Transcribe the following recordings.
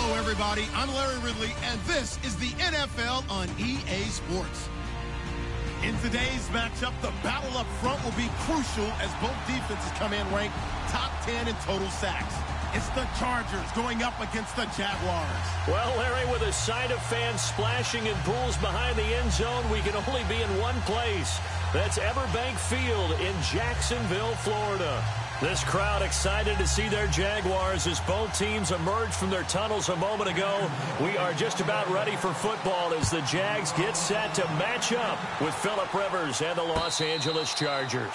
Hello, everybody. I'm Larry Ridley, and this is the NFL on EA Sports. In today's matchup, the battle up front will be crucial as both defenses come in ranked top 10 in total sacks. It's the Chargers going up against the Jaguars. Well, Larry, with a sight of fans splashing in pools behind the end zone, we can only be in one place. That's Everbank Field in Jacksonville, Florida. This crowd excited to see their Jaguars as both teams emerged from their tunnels a moment ago. We are just about ready for football as the Jags get set to match up with Phillip Rivers and the Los Angeles Chargers.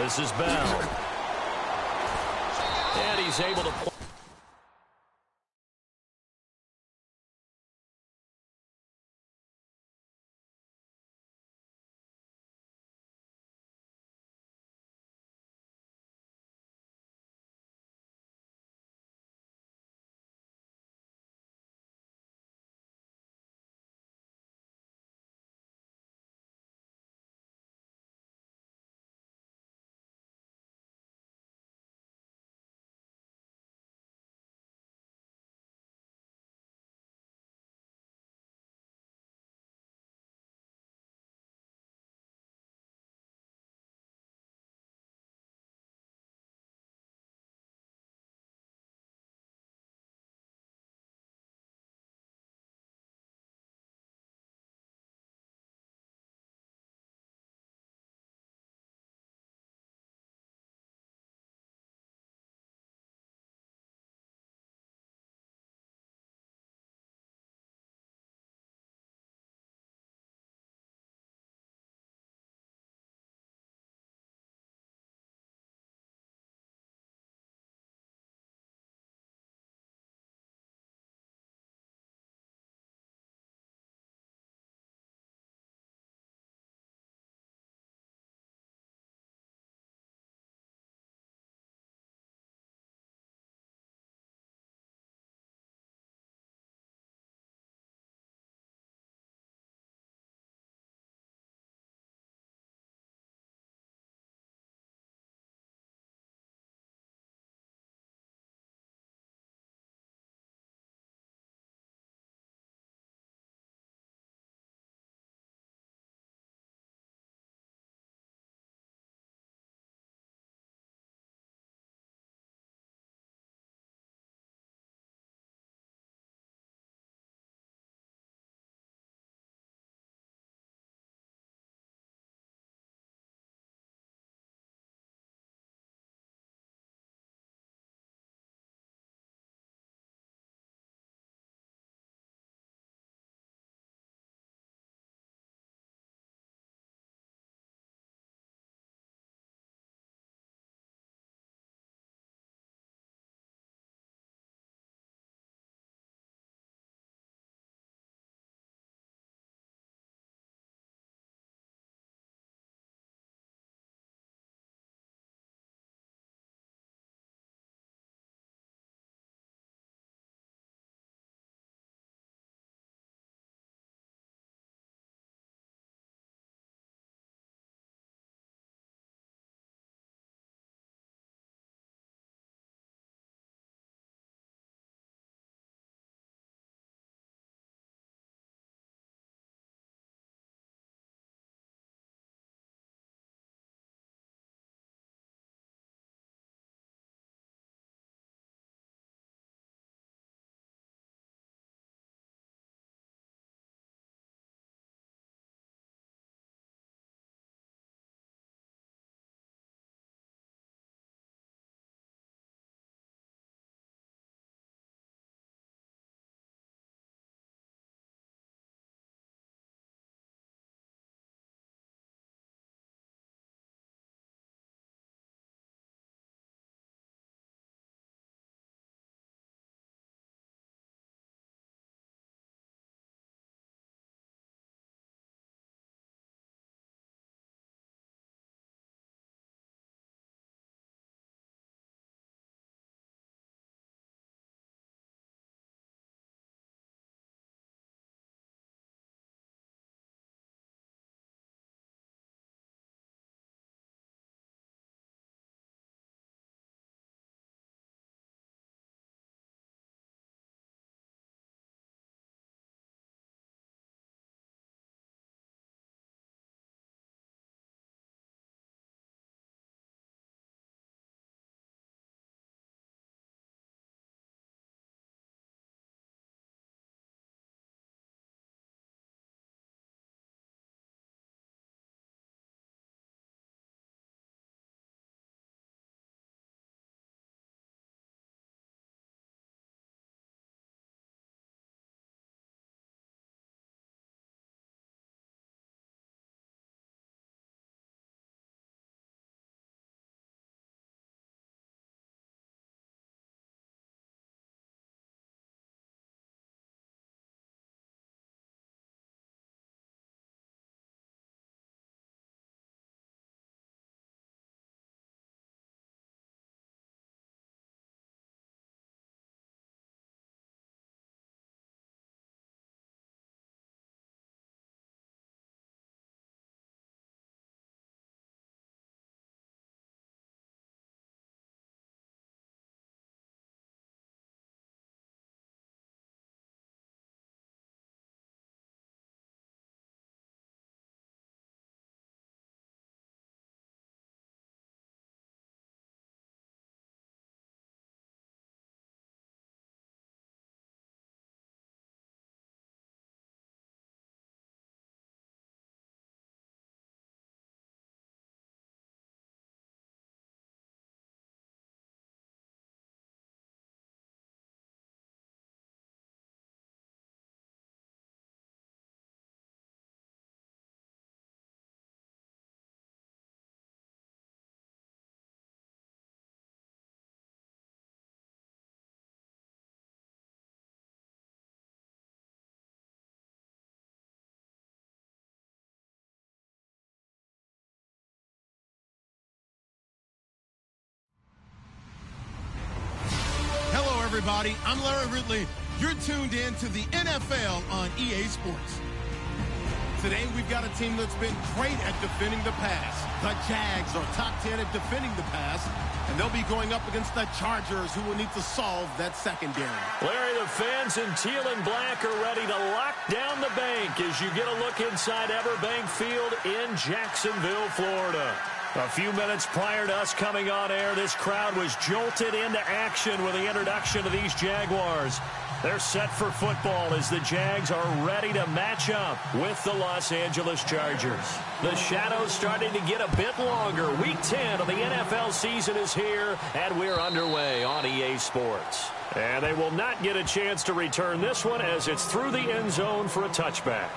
This is Bell. And he's able to play. everybody. I'm Larry Ridley. You're tuned in to the NFL on EA Sports. Today, we've got a team that's been great at defending the pass. The Jags are top 10 at defending the pass, and they'll be going up against the Chargers, who will need to solve that secondary. Larry, the fans in teal and black are ready to lock down the bank as you get a look inside Everbank Field in Jacksonville, Florida. A few minutes prior to us coming on air, this crowd was jolted into action with the introduction of these Jaguars. They're set for football as the Jags are ready to match up with the Los Angeles Chargers. The shadow's starting to get a bit longer. Week 10 of the NFL season is here, and we're underway on EA Sports. And they will not get a chance to return this one as it's through the end zone for a touchback.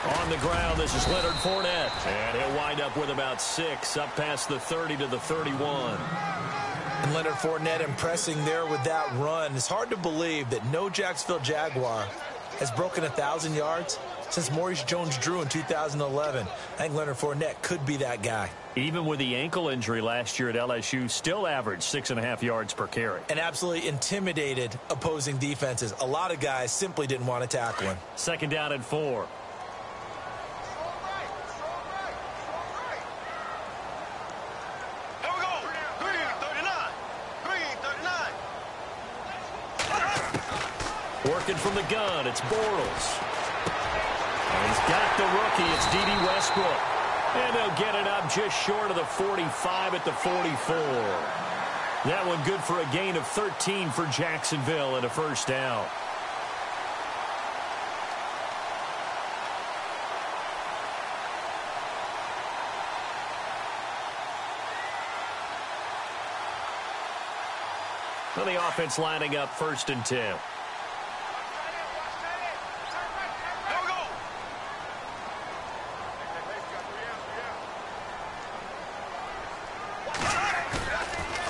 On the ground, this is Leonard Fournette, and he'll wind up with about 6, up past the 30 to the 31. And Leonard Fournette impressing there with that run. It's hard to believe that no Jacksonville Jaguar has broken 1,000 yards since Maurice Jones-Drew in 2011. I think Leonard Fournette could be that guy. Even with the ankle injury last year at LSU, still averaged 6.5 yards per carry. And absolutely intimidated opposing defenses. A lot of guys simply didn't want to tackle him. Second down and 4. Working from the gun, it's Bortles. And he's got the rookie, it's D.D. Westbrook. And they'll get it up just short of the 45 at the 44. That one good for a gain of 13 for Jacksonville and a first down. Well, the offense lining up 1st and 10.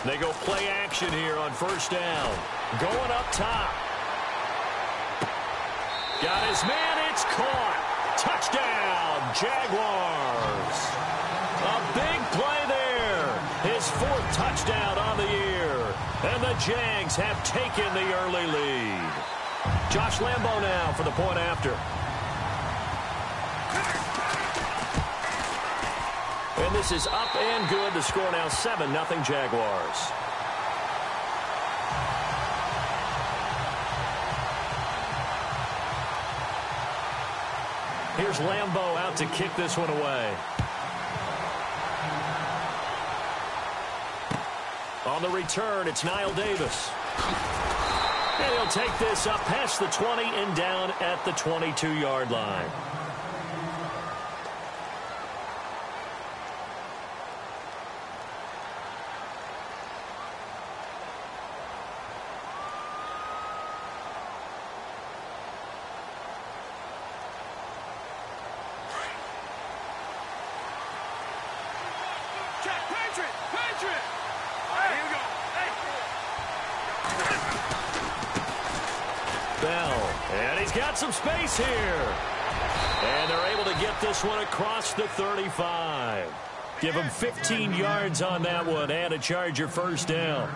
They go play action here on 1st down. Going up top. Got his man. It's caught. Touchdown, Jaguars. A big play there. His 4th touchdown on the year. And the Jags have taken the early lead. Josh Lambo now for the point after. And this is up and good. The score now 7-0 Jaguars. Here's Lambo out to kick this one away. On the return, it's Niall Davis. And he'll take this up past the 20 and down at the 22-yard line. And he's got some space here. And they're able to get this one across the 35. Give him 15 yards on that one and a Charger first down.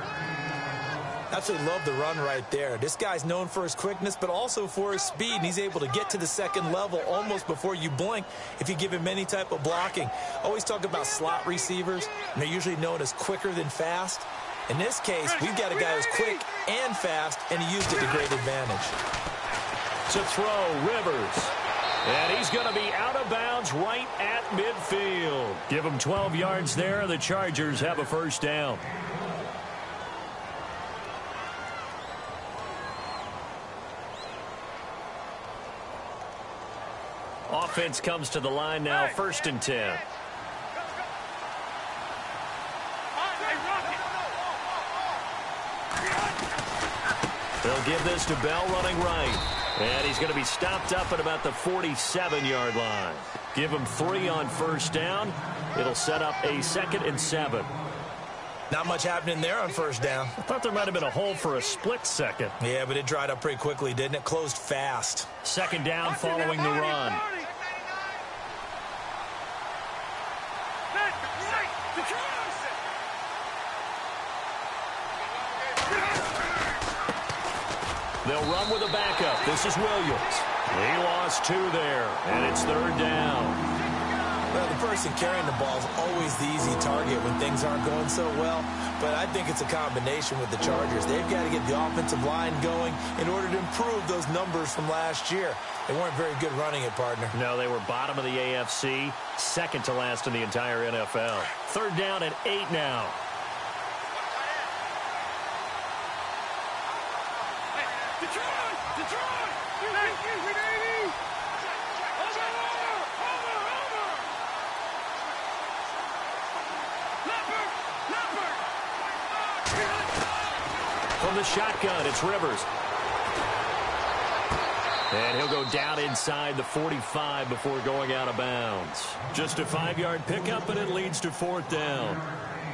Absolutely love the run right there. This guy's known for his quickness, but also for his speed. And he's able to get to the second level almost before you blink if you give him any type of blocking. Always talk about slot receivers, and they're usually known as quicker than fast. In this case, we've got a guy who's quick and fast, and he used it to great advantage. To throw, Rivers. And he's going to be out of bounds right at midfield. Give him 12 yards there. The Chargers have a first down. Offense comes to the line now, 1st and 10. They'll give this to Bell running right. And he's going to be stopped up at about the 47-yard line. Give him 3 on 1st down. It'll set up a 2nd and 7. Not much happening there on 1st down. I thought there might have been a hole for a split second. Yeah, but it dried up pretty quickly, didn't it? Closed fast. 2nd down following the run. They'll run with a backup. This is Williams. He lost 2 there, and it's 3rd down. Well, the person carrying the ball is always the easy target when things aren't going so well, but I think it's a combination with the Chargers. They've got to get the offensive line going in order to improve those numbers from last year. They weren't very good running it, partner. No, they were bottom of the AFC, 2nd to last in the entire NFL. 3rd down and 8 now. From the shotgun, it's Rivers. And he'll go down inside the 45 before going out of bounds. Just a 5-yard pickup, and it leads to 4th down.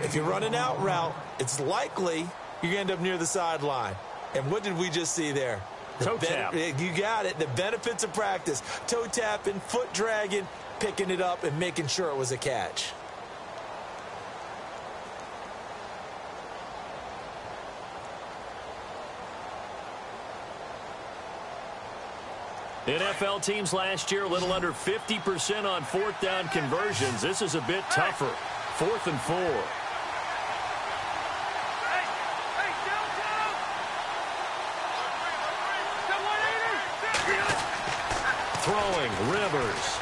If you're running out route, it's likely you're going to end up near the sideline. And what did we just see there? Toe tap. You got it. The benefits of practice. Toe tapping, foot dragging, picking it up, and making sure it was a catch. NFL teams last year a little under 50% on 4th down conversions. This is a bit tougher. 4th and 4. Throwing, Rivers.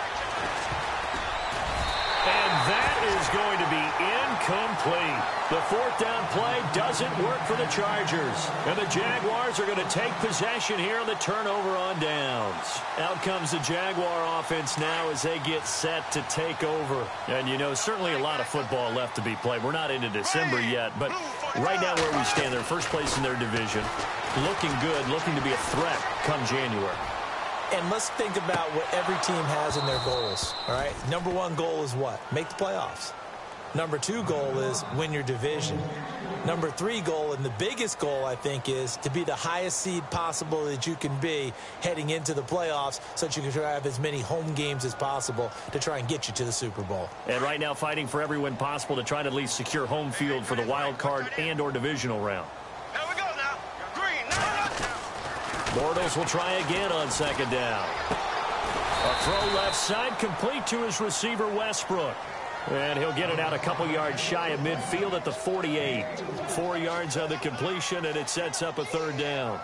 And that is going to be incomplete. The 4th down play doesn't work for the Chargers. And the Jaguars are going to take possession here on the turnover on downs. Out comes the Jaguar offense now as they get set to take over. And, you know, certainly a lot of football left to be played. We're not into December yet, but right now where we stand, they're first place in their division. Looking good, looking to be a threat come January. And let's think about what every team has in their goals, all right? Number 1 goal is what? Make the playoffs. Number 2 goal is win your division. Number 3 goal, and the biggest goal, I think, is to be the highest seed possible that you can be heading into the playoffs so that you can have as many home games as possible to try and get you to the Super Bowl. And right now fighting for every win possible to try to at least secure home field for the wild card and or divisional round. Bortles will try again on 2nd down. A throw left side complete to his receiver Westbrook. And he'll get it out a couple yards shy of midfield at the 48. 4 yards on the completion, and it sets up a 3rd down.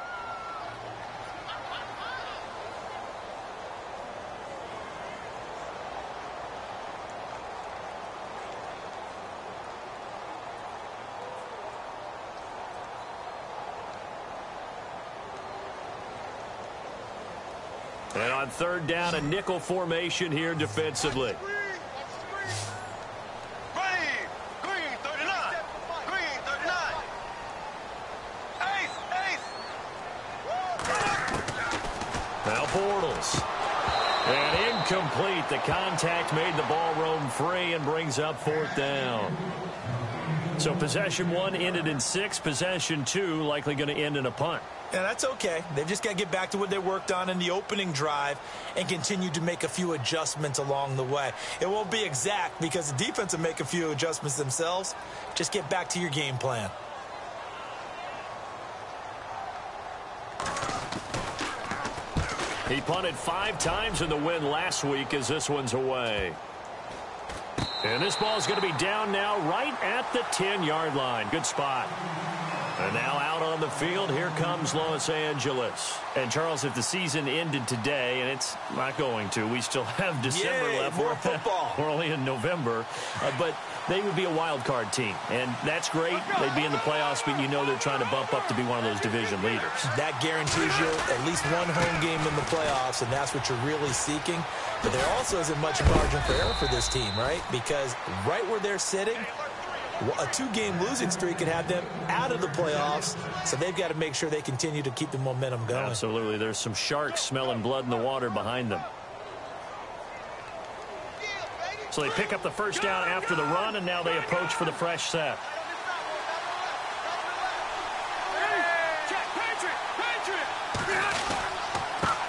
And on 3rd down, a nickel formation here defensively. Now Bortles. And incomplete. The contact made the ball roam free and brings up 4th down. So possession 1 ended in 6. Possession 2 likely going to end in a punt. Yeah, that's okay. They've just got to get back to what they worked on in the opening drive and continue to make a few adjustments along the way. It won't be exact because the defense will make a few adjustments themselves. Just get back to your game plan. He punted 5 times in the win last week as this one's away. And this ball's going to be down now right at the 10-yard line. Good spot. And now out on the field, here comes Los Angeles. And, Charles, if the season ended today, and it's not going to, we still have December left. More football. We're only in November. But they would be a wild card team. And that's great. They'd be in the playoffs, but you know they're trying to bump up to be one of those division leaders. That guarantees you at least one home game in the playoffs, and that's what you're really seeking. But there also isn't much margin for error for this team, right? Because right where they're sitting, a two-game losing streak could have them out of the playoffs, so they've got to make sure they continue to keep the momentum going. Absolutely. There's some sharks smelling blood in the water behind them. So they pick up the first down after the run, and now they approach for the fresh set.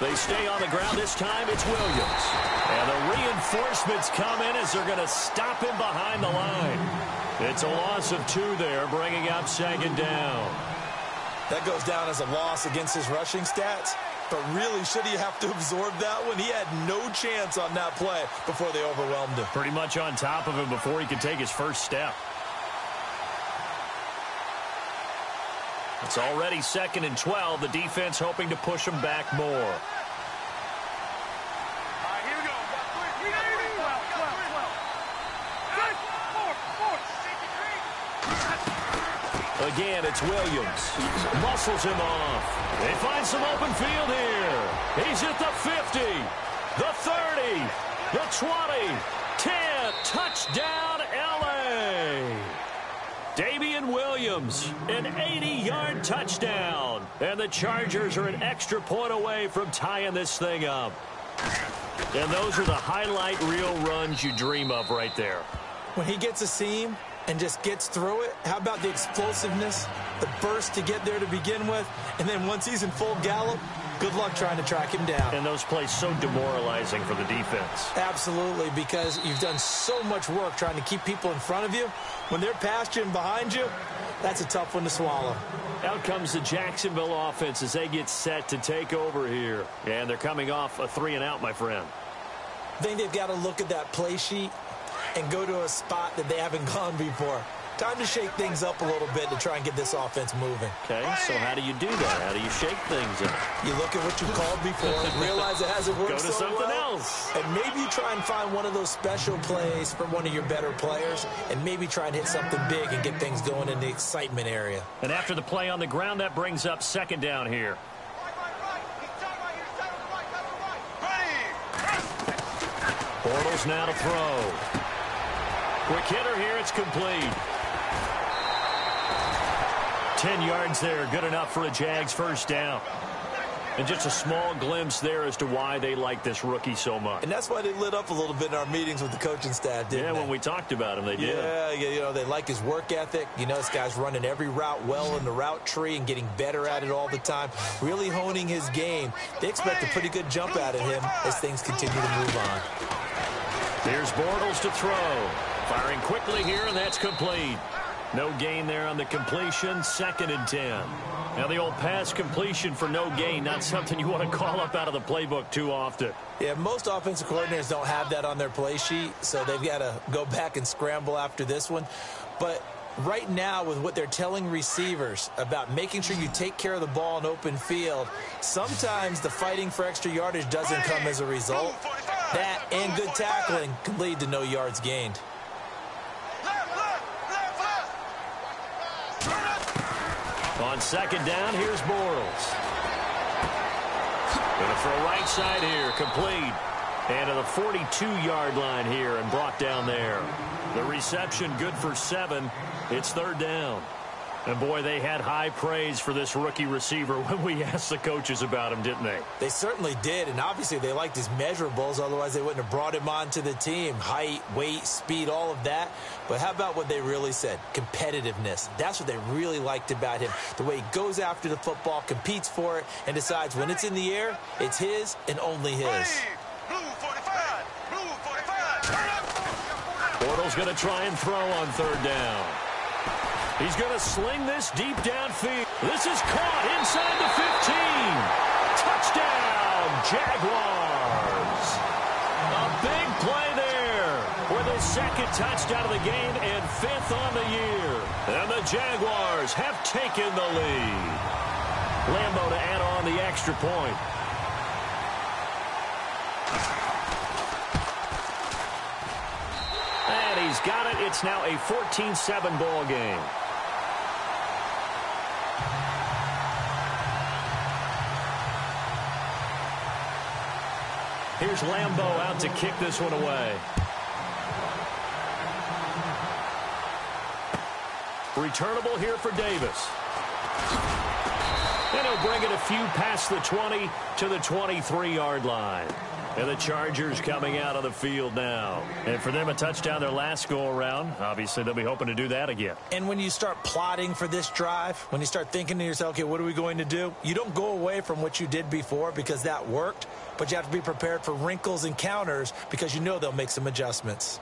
They stay on the ground. This time it's Williams. And the reinforcements come in as they're going to stop him behind the line. It's a loss of 2 there, bringing up second down. That goes down as a loss against his rushing stats. But really, should he have to absorb that one? He had no chance on that play before they overwhelmed him. Pretty much on top of him before he could take his first step. It's already 2nd and 12. The defense hoping to push him back more. Again, it's Williams. Muscles him off. They find some open field here. He's at the 50, the 30, the 20, 10. Touchdown, L.A. Damian Williams, an 80-yard touchdown. And the Chargers are an extra point away from tying this thing up. And those are the highlight reel runs you dream of right there. When he gets a seam and just gets through it, how about the explosiveness, the burst to get there to begin with, and then once he's in full gallop, good luck trying to track him down. And those plays so demoralizing for the defense. Absolutely, because you've done so much work trying to keep people in front of you. When they're past you and behind you, that's a tough one to swallow. Out comes the Jacksonville offense as they get set to take over here. And they're coming off a 3-and-out, my friend. I think they've got to look at that play sheet and go to a spot that they haven't gone before. Time to shake things up a little bit to try and get this offense moving. Okay, so how do you do that? How do you shake things up? You look at what you called before, realize it hasn't worked Go to so something well, else. and maybe you try and find one of those special plays from one of your better players, and maybe try and hit something big and get things going in the excitement area. And after the play on the ground, that brings up 2nd down here. Bortles now to throw. Quick hitter here, it's complete. 10 yards there, good enough for a Jags first down. And just a small glimpse there as to why they like this rookie so much. And that's why they lit up a little bit in our meetings with the coaching staff, didn't they? Yeah, when we talked about him, they did. Yeah, you know, they like his work ethic. You know, this guy's running every route well in the route tree and getting better at it all the time, really honing his game. They expect a pretty good jump out of him as things continue to move on. Here's Bortles to throw. Firing quickly here, and that's complete. No gain there on the completion, 2nd and 10. Now the old pass completion for no gain, not something you want to call up out of the playbook too often. Yeah, most offensive coordinators don't have that on their play sheet, so they've got to go back and scramble after this one. But right now, with what they're telling receivers about making sure you take care of the ball in open field, sometimes the fighting for extra yardage doesn't come as a result. That and good tackling can lead to no yards gained. On 2nd down, here's Bortles. Going to throw right side here, complete. And to the 42-yard line here and brought down there. The reception good for 7. It's 3rd down. And, boy, they had high praise for this rookie receiver when we asked the coaches about him, didn't they? They certainly did, and obviously they liked his measurables. Otherwise, they wouldn't have brought him onto the team. Height, weight, speed, all of that. But how about what they really said? Competitiveness. That's what they really liked about him. The way he goes after the football, competes for it, and decides when it's in the air, it's his and only his. Bortles going to try and throw on 3rd down. He's going to sling this deep downfield. This is caught inside the 15. Touchdown, Jaguars. A big play there for the 2nd touchdown of the game and 5th on the year. And the Jaguars have taken the lead. Lambeau to add on the extra point. And he's got it. It's now a 14-7 ball game. Here's Lambeau out to kick this one away. Returnable here for Davis. And he'll bring it a few past the 20 to the 23-yard line. And the Chargers coming out of the field now. And for them, a touchdown their last go-around. Obviously, they'll be hoping to do that again. And when you start plotting for this drive, when you start thinking to yourself, okay, what are we going to do? You don't go away from what you did before because that worked. But you have to be prepared for wrinkles and counters because you know they'll make some adjustments.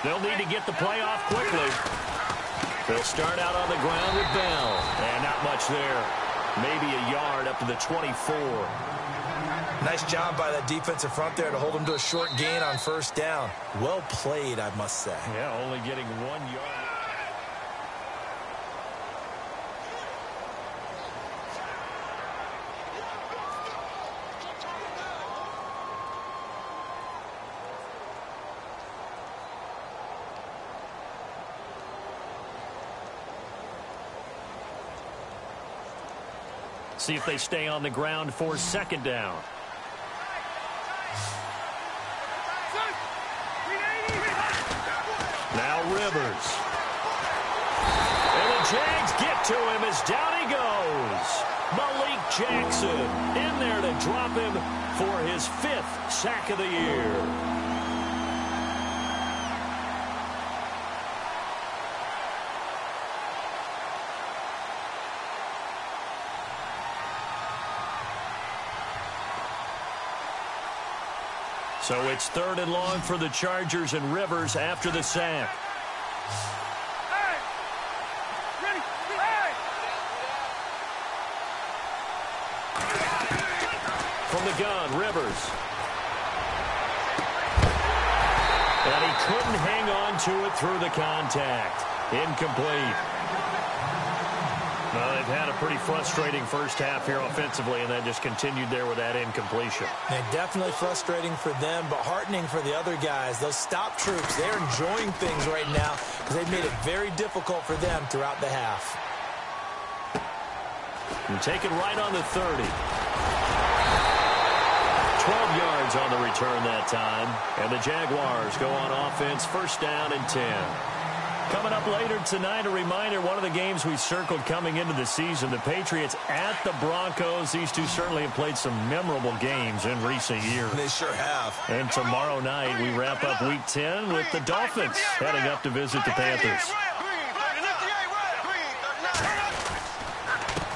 They'll need to get the play off quickly. They'll start out on the ground with Bell. And not much there. Maybe a yard up to the 24. Nice job by that defensive front there to hold them to a short gain on first down. Well played, I must say. Yeah, only getting 1 yard. See if they stay on the ground for second down. Now Rivers. And the Jags get to him as down he goes. Malik Jackson in there to drop him for his 5th sack of the year. So it's 3rd and long for the Chargers and Rivers after the sack. From the gun, Rivers. And he couldn't hang on to it through the contact. Incomplete. Well, they've had a pretty frustrating first half here offensively, and then just continued there with that incompletion. And definitely frustrating for them, but heartening for the other guys. Those stop troops, they're enjoying things right now because they've made it very difficult for them throughout the half. And take it right on the 30. 12 yards on the return that time. And the Jaguars go on offense, 1st down and 10. Coming up later tonight, a reminder, one of the games we circled coming into the season, the Patriots at the Broncos. These two certainly have played some memorable games in recent years. They sure have. And tomorrow night, we wrap up Week 10 with the Dolphins heading up to visit the Panthers.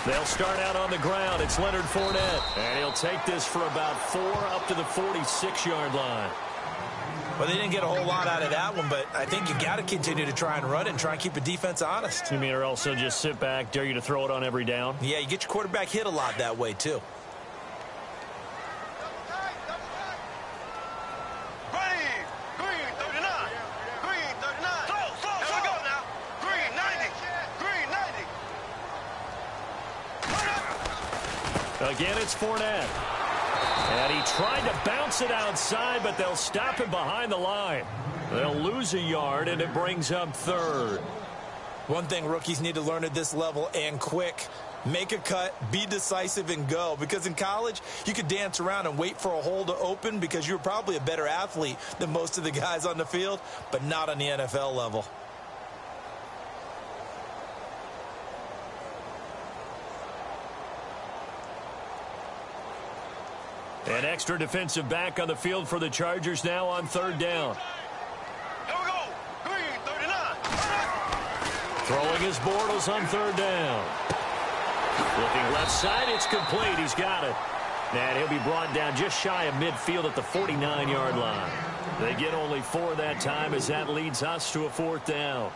They'll start out on the ground. It's Leonard Fournette. And he'll take this for about 4 up to the 46-yard line. Well, they didn't get a whole lot out of that one, but I think you got to continue to try and run it and try and keep the defense honest. You mean, or also just sit back, dare you to throw it on every down? Yeah, you get your quarterback hit a lot that way, too. Again, it's Fournette. And he tried to bounce it outside, but they'll stop him behind the line. They'll lose a yard, and it brings up 3rd. One thing rookies need to learn at this level, and quick, make a cut, be decisive, and go. Because in college, you could dance around and wait for a hole to open because you're probably a better athlete than most of the guys on the field, but not on the NFL level. An extra defensive back on the field for the Chargers now on 3rd down. Here we go. Green, 39. Throwing his Bortles on third down. Looking left side, it's complete. He's got it. And he'll be brought down just shy of midfield at the 49-yard line. They get only 4 that time as that leads us to a 4th down.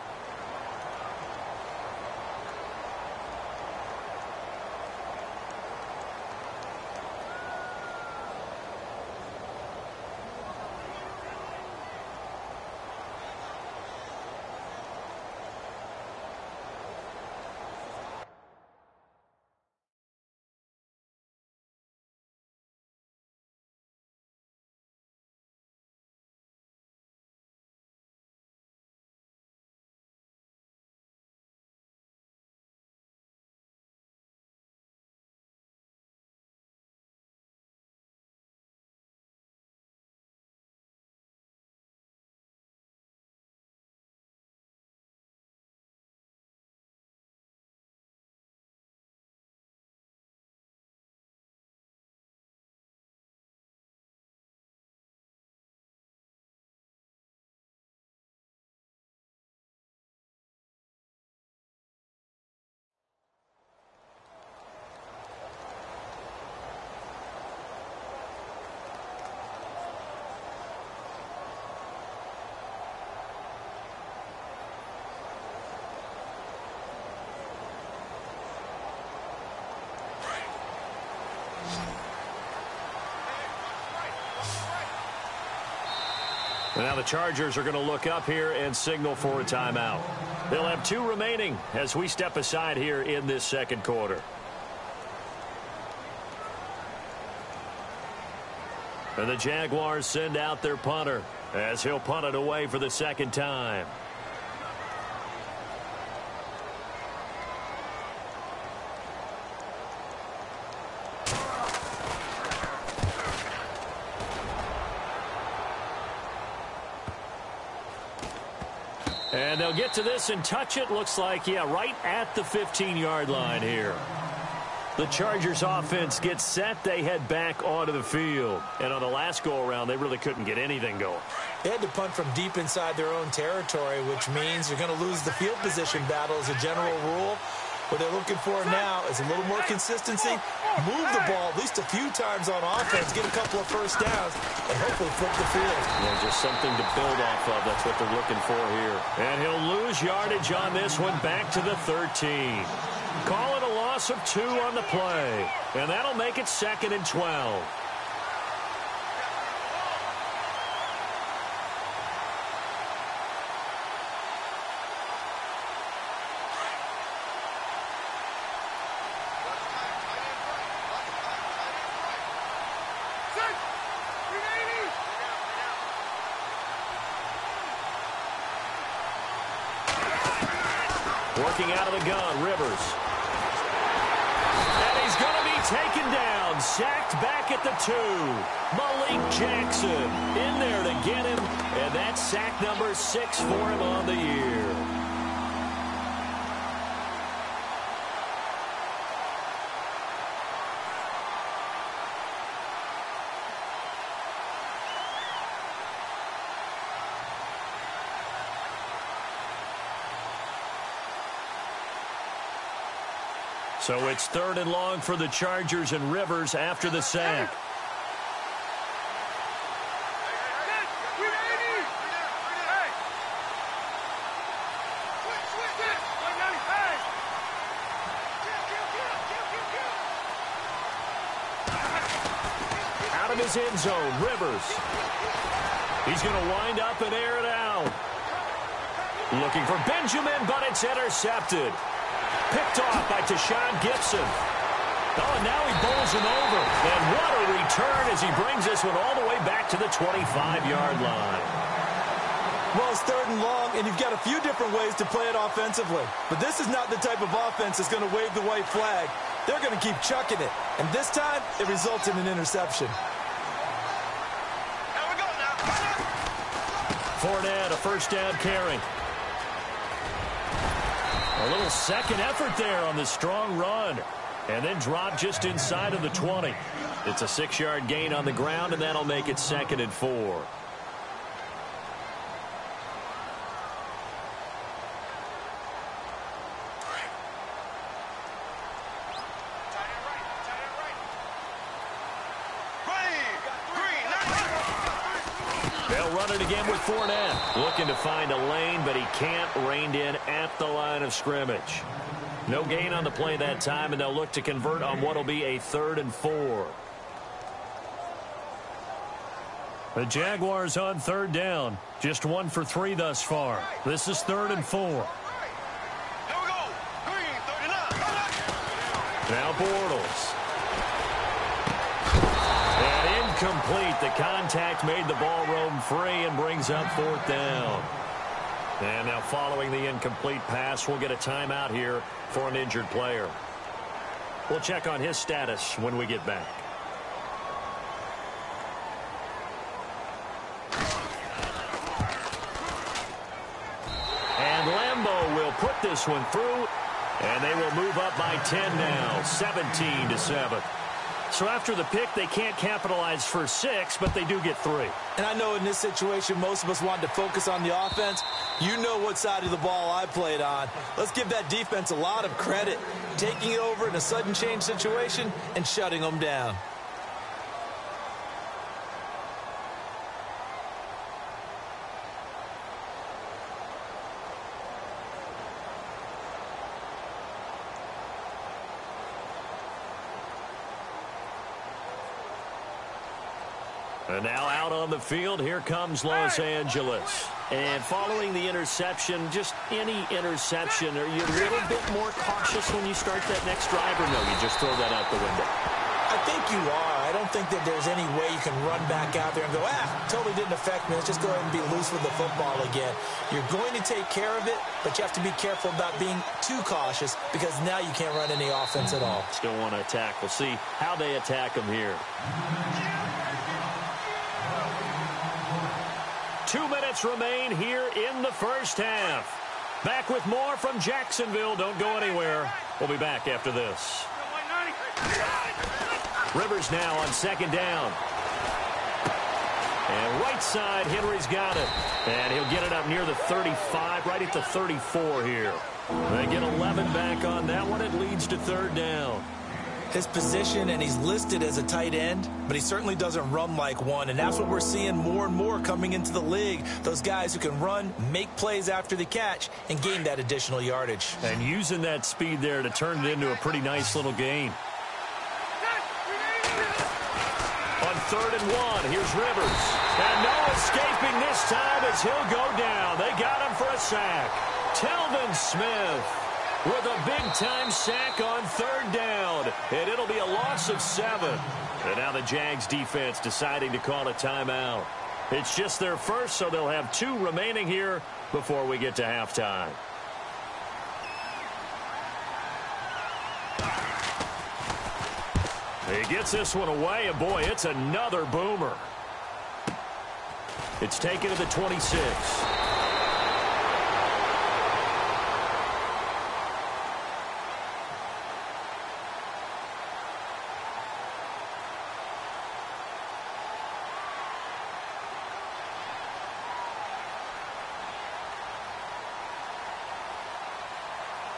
Now the Chargers are going to look up here and signal for a timeout. They'll have 2 remaining as we step aside here in this second quarter. And the Jaguars send out their punter as he'll punt it away for the second time. And they'll get to this and touch it. Looks like, yeah, right at the 15-yard line here. The Chargers offense gets set. They head back onto the field. And on the last go-around, they really couldn't get anything going. They had to punt from deep inside their own territory, which means you're going to lose the field position battle as a general rule. What they're looking for now is a little more consistency, move the ball at least a few times on offense, get a couple of first downs, and hopefully flip the field. Yeah, just something to build off of. That's what they're looking for here. And he'll lose yardage on this one back to the 13. Call it a loss of 2 on the play. And that'll make it 2nd and 12. Working out of the gun, Rivers. And he's going to be taken down, sacked back at the 2. Malik Jackson in there to get him, and that's sack number 6 for him on the year. So it's 3rd and long for the Chargers and Rivers after the sack. Out of his end zone, Rivers. He's going to wind up and air it out. Looking for Benjamin, but it's intercepted. Picked off by Tashawn Gibson. Oh, and now he bowls him over. And what a return as he brings this one all the way back to the 25-yard line. Well, it's 3rd and long, and you've got a few different ways to play it offensively. But this is not the type of offense that's going to wave the white flag. They're going to keep chucking it. And this time, it results in an interception. Here we go now. Fournette, a first down carry. A little second effort there on the strong run. And then drop just inside of the 20. It's a 6-yard gain on the ground, and that'll make it 2nd and 4. run it again with Fournette. Looking to find a lane, but he can't. Reined in at the line of scrimmage. No gain on the play that time, and they'll look to convert on what will be a 3rd and 4. The Jaguars on 3rd down. Just 1 for 3 thus far. This is 3rd and 4. Now Bortles. And incomplete. The contact made the ball roam free and brings up 4th down. And now following the incomplete pass, we'll get a timeout here for an injured player. We'll check on his status when we get back. And Lambeau will put this one through, and they will move up by 10 now, 17-7. So after the pick, they can't capitalize for 6, but they do get 3. And I know in this situation, most of us wanted to focus on the offense. You know what side of the ball I played on. Let's give that defense a lot of credit, taking it over in a sudden change situation and shutting them down. And now out on the field, here comes Los Angeles. And following the interception, just any interception, are you a little bit more cautious when you start that next drive, or no, you just throw that out the window? I think you are. I don't think that there's any way you can run back out there and go, totally didn't affect me. Let's just go ahead and be loose with the football again. You're going to take care of it, but you have to be careful about being too cautious because now you can't run any offense at all. Still want to attack. We'll see how they attack them here. 2 minutes remain here in the first half. Back with more from Jacksonville. Don't go anywhere. We'll be back after this. Rivers now on 2nd down. And right side, Henry's got it. And he'll get it up near the 35, right at the 34 here. They get 11 back on that one. It leads to 3rd down. His position, and he's listed as a tight end, but he certainly doesn't run like one, and that's what we're seeing more and more coming into the league. Those guys who can run, make plays after the catch, and gain that additional yardage. And using that speed there to turn it into a pretty nice little gain. On 3rd and 1, here's Rivers. And no escaping this time as he'll go down. They got him for a sack. Telvin Smith with a big-time sack on 3rd down. And it'll be a loss of 7. And now the Jags defense deciding to call a timeout. It's just their first, so they'll have 2 remaining here before we get to halftime. He gets this one away, and boy, it's another boomer. It's taken to the 26.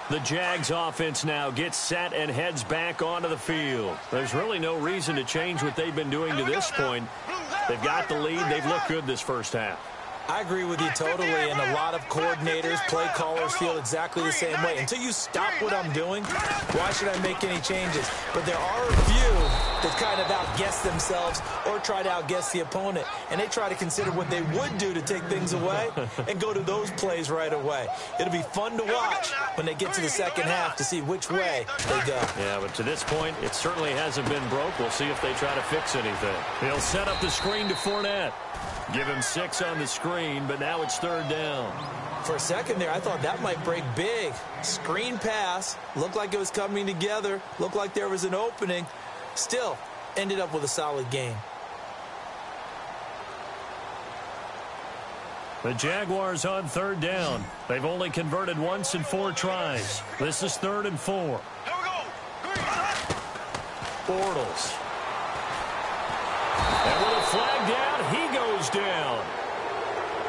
The Jags offense now gets set and heads back onto the field. There's really no reason to change what they've been doing to this point. They've got the lead. They've looked good this first half. I agree with you totally, and a lot of coordinators, play callers feel exactly the same way. Until you stop what I'm doing, why should I make any changes? But there are a few that kind of outguess themselves or try to outguess the opponent, and they try to consider what they would do to take things away and go to those plays right away. It'll be fun to watch when they get to the second half to see which way they go. Yeah, but to this point, it certainly hasn't been broke. We'll see if they try to fix anything. They'll set up the screen to Fournette. Give him 6 on the screen, but now it's 3rd down. For a second there, I thought that might break big. Screen pass, looked like it was coming together, looked like there was an opening. Still, ended up with a solid game. The Jaguars on 3rd down. They've only converted once in 4 tries. This is 3rd and 4. Bortles. And with a flag down, he goes down.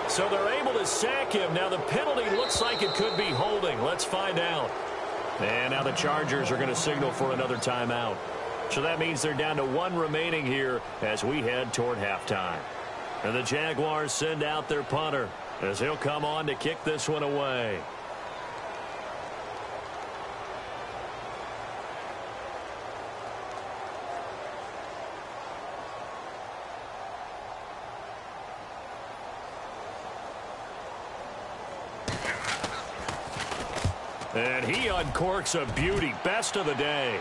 So they're able to sack him. Now the penalty looks like it could be holding. Let's find out. And now the Chargers are going to signal for another timeout. So that means they're down to 1 remaining here as we head toward halftime. And the Jaguars send out their punter as he'll come on to kick this one away. And he uncorks a beauty. Best of the day.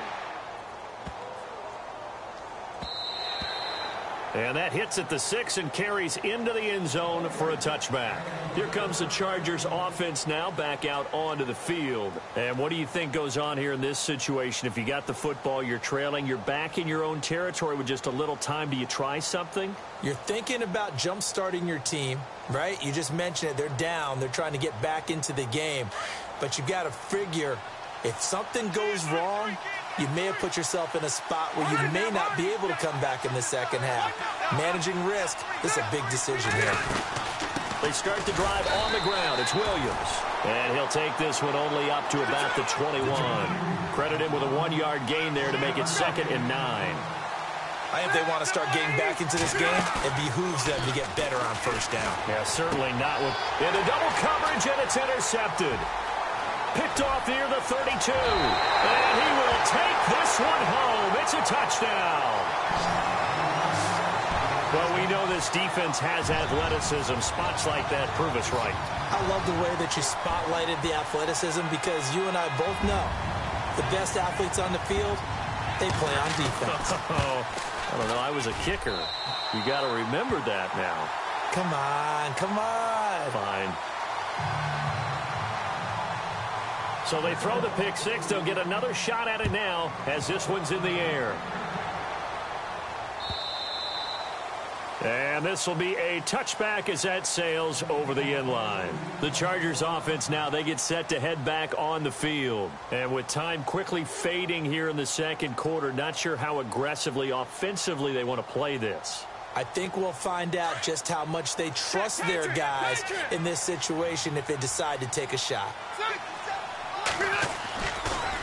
And that hits at the 6 and carries into the end zone for a touchback. Here comes the Chargers offense now back out onto the field. And what do you think goes on here in this situation? If you got the football, you're trailing, you're back in your own territory with just a little time. Do you try something? You're thinking about jump-starting your team, right? You just mentioned it. They're down. They're trying to get back into the game. But you got to figure if something goes wrong, you may have put yourself in a spot where you may not be able to come back in the second half. Managing risk, this is a big decision here. They start the drive on the ground. It's Williams. And he'll take this one only up to about the 21. Credit him with a 1-yard gain there to make it 2nd and 9. I think they want to start getting back into this game. It behooves them to get better on first down. Yeah, certainly not with into double coverage, and it's intercepted. Picked off near the 32. And he will take this one home. It's a touchdown. Well, we know this defense has athleticism. Spots like that prove us right. I love the way that you spotlighted the athleticism because you and I both know the best athletes on the field, they play on defense. I don't know. I was a kicker. You got to remember that now. Come on, come on. Fine. So they throw the pick 6. They'll get another shot at it now as this one's in the air. And this will be a touchback as that sails over the end line. The Chargers offense now, they get set to head back on the field. And with time quickly fading here in the second quarter, not sure how aggressively, offensively they want to play this. I think we'll find out just how much they trust their guys in this situation if they decide to take a shot.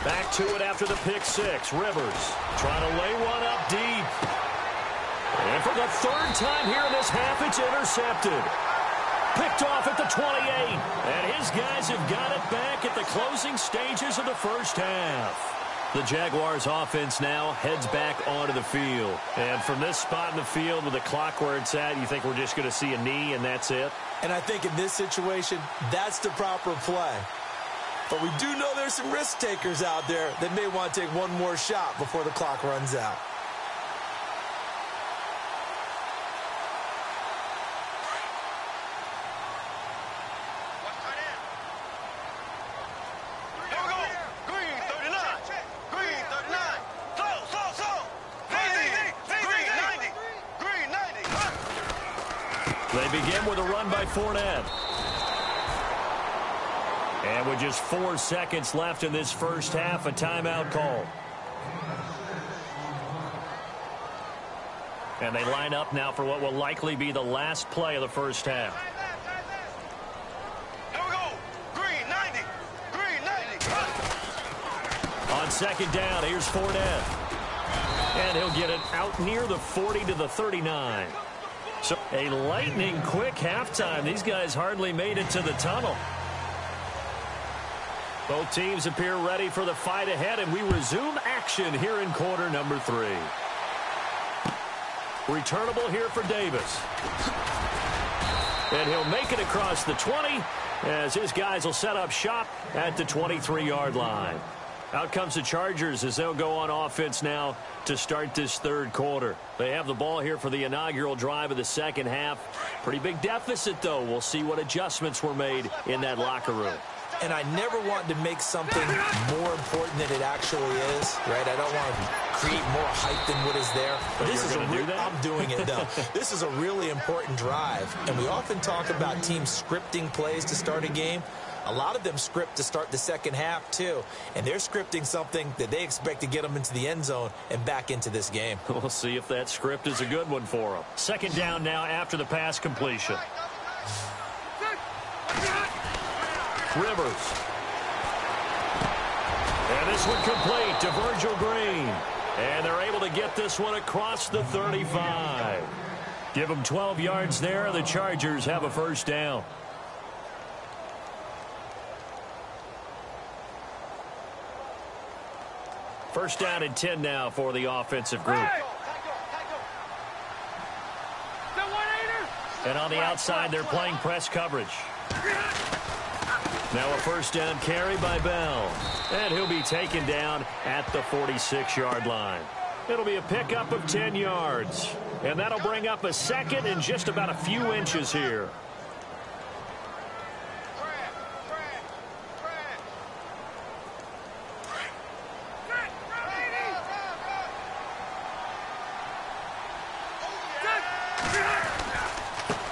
Back to it after the pick 6. Rivers trying to lay one up deep. And for the 3rd time here in this half, it's intercepted. Picked off at the 28. And his guys have got it back at the closing stages of the first half. The Jaguars offense now heads back onto the field. And from this spot in the field with the clock where it's at, you think we're just going to see a knee and that's it? And I think in this situation, that's the proper play. But we do know there's some risk takers out there that may want to take one more shot before the clock runs out. They begin with a run by Fournette. And with just 4 seconds left in this first half, a timeout call. And they line up now for what will likely be the last play of the first half. Here we go. Green 90. Green 90. On second down, here's Fournette. And he'll get it out near the 40 to the 39. So a lightning quick halftime. These guys hardly made it to the tunnel. Both teams appear ready for the fight ahead, and we resume action here in quarter number 3. Returnable here for Davis. And he'll make it across the 20 as his guys will set up shop at the 23-yard line. Out comes the Chargers as they'll go on offense now to start this third quarter. They have the ball here for the inaugural drive of the second half. Pretty big deficit, though. We'll see what adjustments were made in that locker room. And I never want to make something more important than it actually is, right? I don't want to create more hype than what is there. But this is I'm doing it, though. This is a really important drive. And we often talk about teams scripting plays to start a game. A lot of them script to start the second half, too. And they're scripting something that they expect to get them into the end zone and back into this game. We'll see if that script is a good one for them. Second down now after the pass completion. Rivers. And this one complete to Virgil Green. And they're able to get this one across the 35. Give them 12 yards there. The Chargers have a first down. First down and 10 now for the offensive group. And on the outside, they're playing press coverage. Now a first down carry by Bell. And he'll be taken down at the 46-yard line. It'll be a pickup of 10 yards. And that'll bring up a second and just about a few inches here.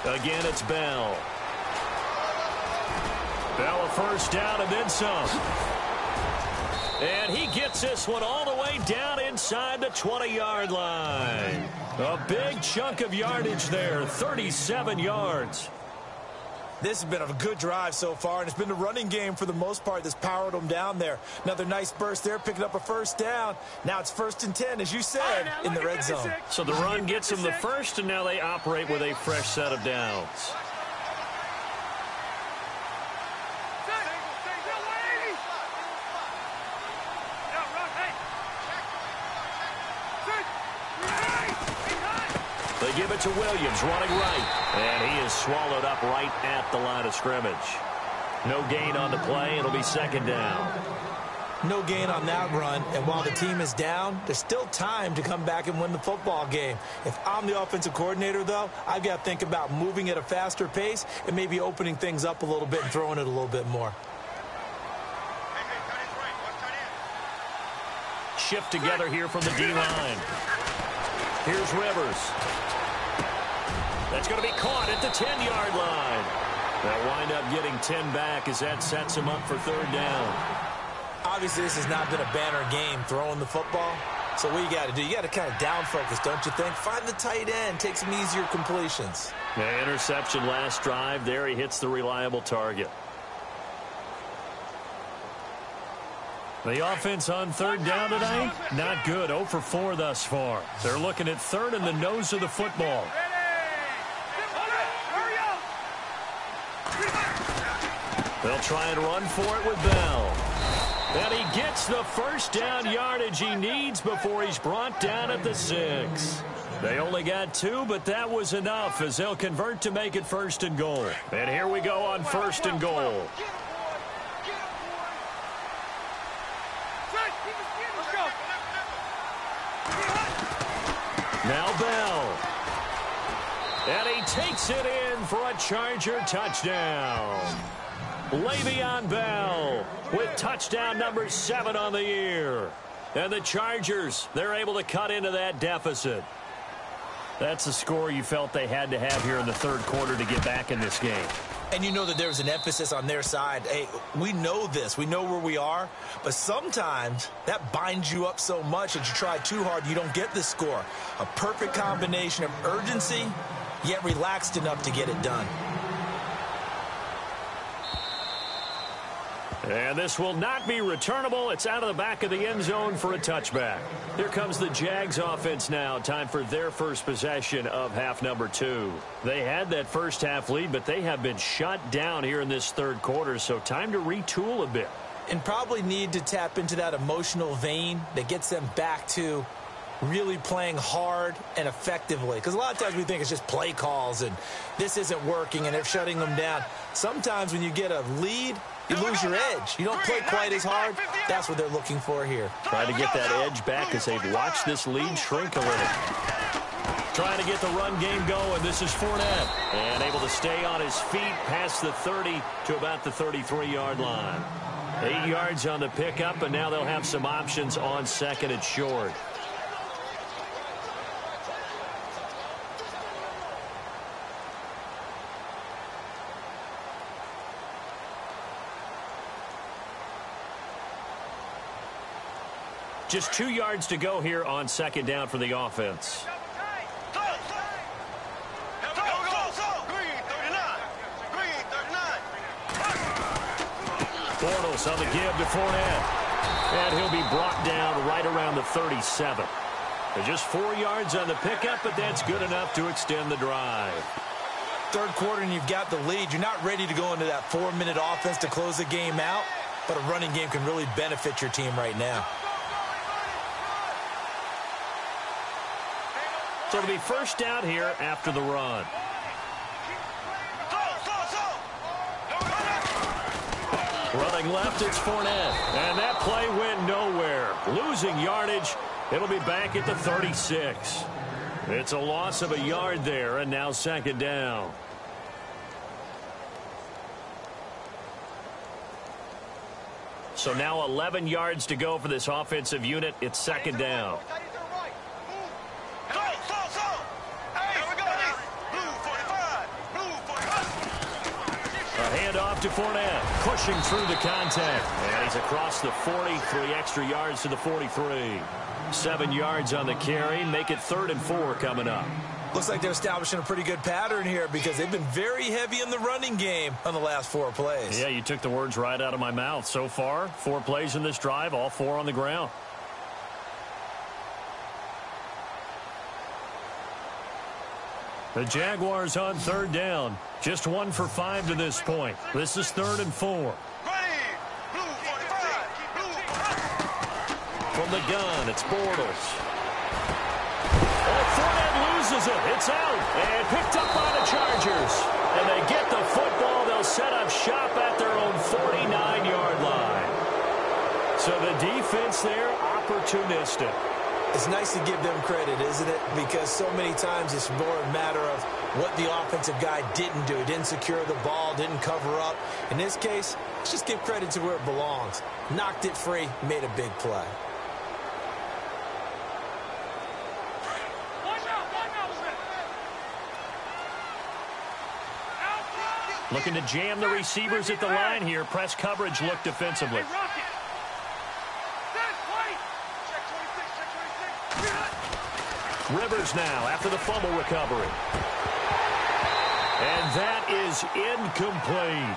Again, it's Bell. Bell a first down and then some. And he gets this one all the way down inside the 20-yard line. A big chunk of yardage there, 37 yards. This has been a good drive so far, and it's been the running game for the most part that's powered them down there. Another nice burst there, picking up a first down. Now it's 1st and 10, as you said, in the red zone. So the run gets them the first, and now they operate with a fresh set of downs. They give it to Williams, running right. And he is swallowed up right at the line of scrimmage. No gain on the play. It'll be second down. No gain on that run. And while the team is down, there's still time to come back and win the football game. If I'm the offensive coordinator, though, I've got to think about moving at a faster pace and maybe opening things up a little bit and throwing it a little bit more. Shift together here from the D-line. Here's Rivers. That's going to be caught at the 10-yard line. They'll wind up getting 10 back as that sets him up for third down. Obviously, this has not been a banner game throwing the football. So what you got to do, you got to kind of down focus, don't you think? Find the tight end, take some easier completions. The interception last drive. There he hits the reliable target. The offense on third down tonight, not good. 0 for 4 thus far. They're looking at third in the nose of the football. They'll try and run for it with Bell. And he gets the first down yardage he needs before he's brought down at the 6. They only got 2, but that was enough as they'll convert to make it 1st and goal. And here we go on 1st and goal. Now Bell. And he takes it in for a Charger touchdown. Le'Veon Bell with touchdown number 7 on the year. And the Chargers, they're able to cut into that deficit. That's the score you felt they had to have here in the third quarter to get back in this game. And you know that there's an emphasis on their side. Hey, we know this. We know where we are. But sometimes that binds you up so much that you try too hard, you don't get the score. A perfect combination of urgency, yet relaxed enough to get it done. And this will not be returnable. It's out of the back of the end zone for a touchback. Here comes the Jags offense now. Time for their first possession of half number 2. They had that first half lead, but they have been shut down here in this third quarter, so time to retool a bit. And probably need to tap into that emotional vein that gets them back to really playing hard and effectively. Because a lot of times we think it's just play calls and this isn't working and they're shutting them down. Sometimes when you get a lead, you lose your edge. You don't play quite as hard. That's what they're looking for here. Trying to get that edge back as they've watched this lead shrink a little. Trying to get the run game going. This is Fournette. And able to stay on his feet past the 30 to about the 33-yard line. 8 yards on the pickup, and now they'll have some options on second and short. Just 2 yards to go here on second down for the offense. Bortles on the give to Fournette. And he'll be brought down right around the 37. They're just 4 yards on the pickup, but that's good enough to extend the drive. Third quarter and you've got the lead. You're not ready to go into that 4-minute offense to close the game out, but a running game can really benefit your team right now. So it'll be first down here after the run. Running left, it's Fournette. And that play went nowhere. Losing yardage. It'll be back at the 36. It's a loss of a yard there, and now second down. So now 11 yards to go for this offensive unit. It's second down. A handoff to Fournette, pushing through the contact. And he's across the 40, 3 extra yards to the 43. 7 yards on the carry, make it 3rd and 4 coming up. Looks like they're establishing a pretty good pattern here because they've been very heavy in the running game on the last 4 plays. Yeah, you took the words right out of my mouth. So far, 4 plays in this drive, all 4 on the ground. The Jaguars on 3rd down. Just 1 for 5 to this point. This is 3rd and 4. From the gun, it's Bortles. Oh, Fournette loses it. It's out. And picked up by the Chargers. And they get the football. They'll set up shop at their own 49-yard line. So the defense there, opportunistic. It's nice to give them credit, isn't it? Because so many times it's more a matter of what the offensive guy didn't do. He didn't secure the ball, didn't cover up. In this case, let's just give credit to where it belongs. Knocked it free, made a big play. Looking to jam the receivers at the line here. Press coverage look defensively. Rivers now after the fumble recovery. And that is incomplete.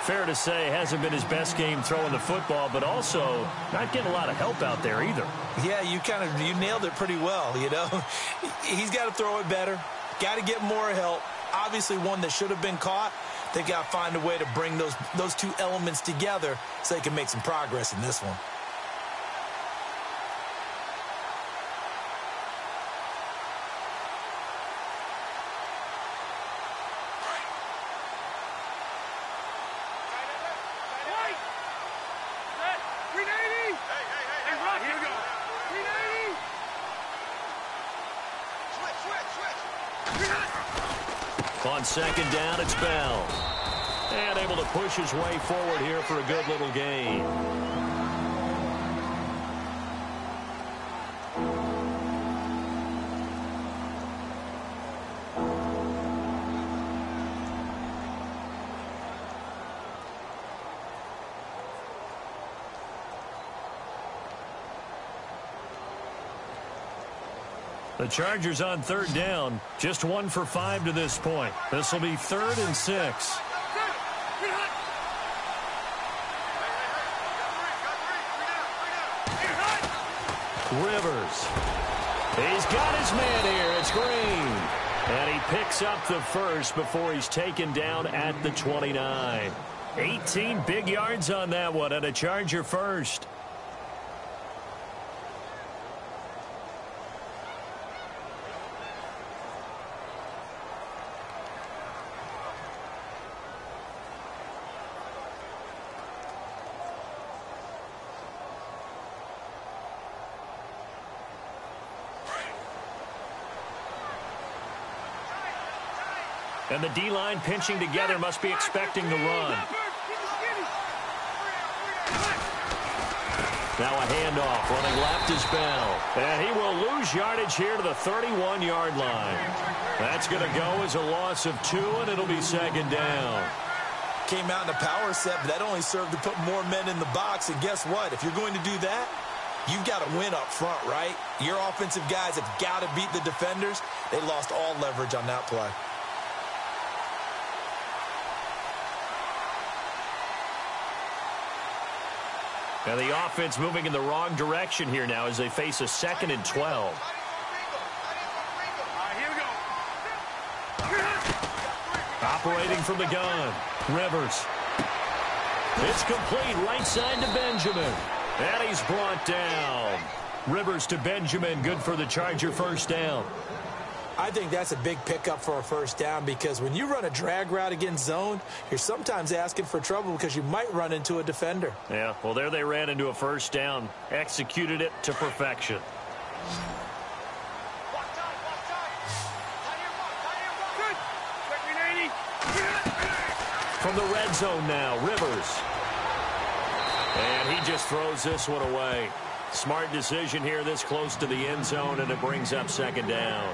Fair to say, hasn't been his best game throwing the football, but also not getting a lot of help out there either. Yeah, you nailed it pretty well, you know. He's got to throw it better. Got to get more help. Obviously one that should have been caught. They've got to find a way to bring those 2 elements together so they can make some progress in this one. On second down, it's Bell. And able to push his way forward here for a good little gain. The Chargers on 3rd down. Just 1 for 5 to this point. This will be 3rd and 6. Rivers. He's got his man here. It's Green. And he picks up the first before he's taken down at the 29. 18 big yards on that one, and a Charger first. And the D-line pinching together, must be expecting the run. Now a handoff. Running left is Bell. And he will lose yardage here to the 31-yard line. That's going to go as a loss of 2, and it'll be second down. Came out in a power set, but that only served to put more men in the box. And guess what? If you're going to do that, you've got to win up front, right? Your offensive guys have got to beat the defenders. They lost all leverage on that play. And the offense moving in the wrong direction here now as they face a 2nd and 12. Operating from the gun. Rivers. It's complete right side to Benjamin. And he's brought down. Rivers to Benjamin. Good for the Charger first down. I think that's a big pickup for a first down because when you run a drag route against zone, you're sometimes asking for trouble because you might run into a defender. Yeah, well, there they ran into a first down. Executed it to perfection. From the red zone now, Rivers. And he just throws this one away. Smart decision here this close to the end zone, and it brings up second down.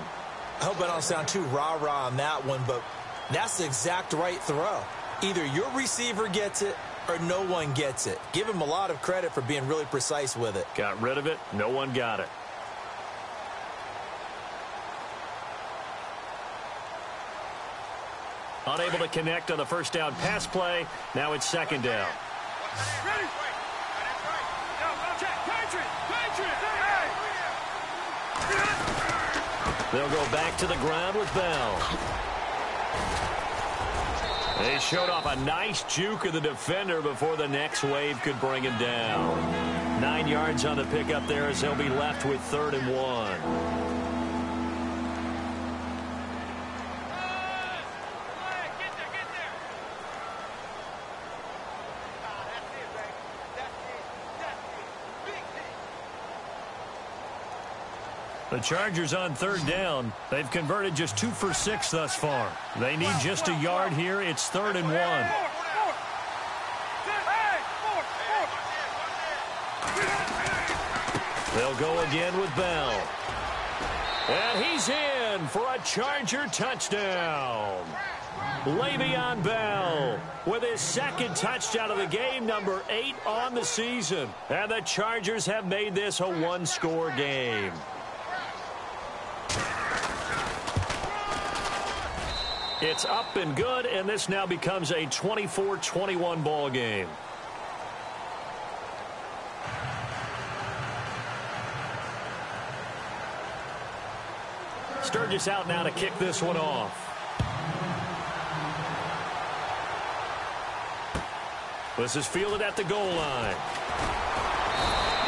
I hope I don't sound too rah-rah on that one, but that's the exact right throw. Either your receiver gets it or no one gets it. Give him a lot of credit for being really precise with it. Got rid of it. No one got it. Unable to connect on the first down pass play. Now it's second down. They'll go back to the ground with Bell. They showed off a nice juke of the defender before the next wave could bring him down. 9 yards on the pickup there as they'll be left with 3rd and 1. The Chargers on 3rd down. They've converted just 2 for 6 thus far. They need just a yard here. It's 3rd and 1. They'll go again with Bell. And he's in for a Charger touchdown. Le'Veon Bell with his 2nd touchdown of the game, number 8 on the season. And the Chargers have made this a 1-score game. It's up and good, and this now becomes a 24-21 ball game. Sturgis out now to kick this one off. This is fielded at the goal line.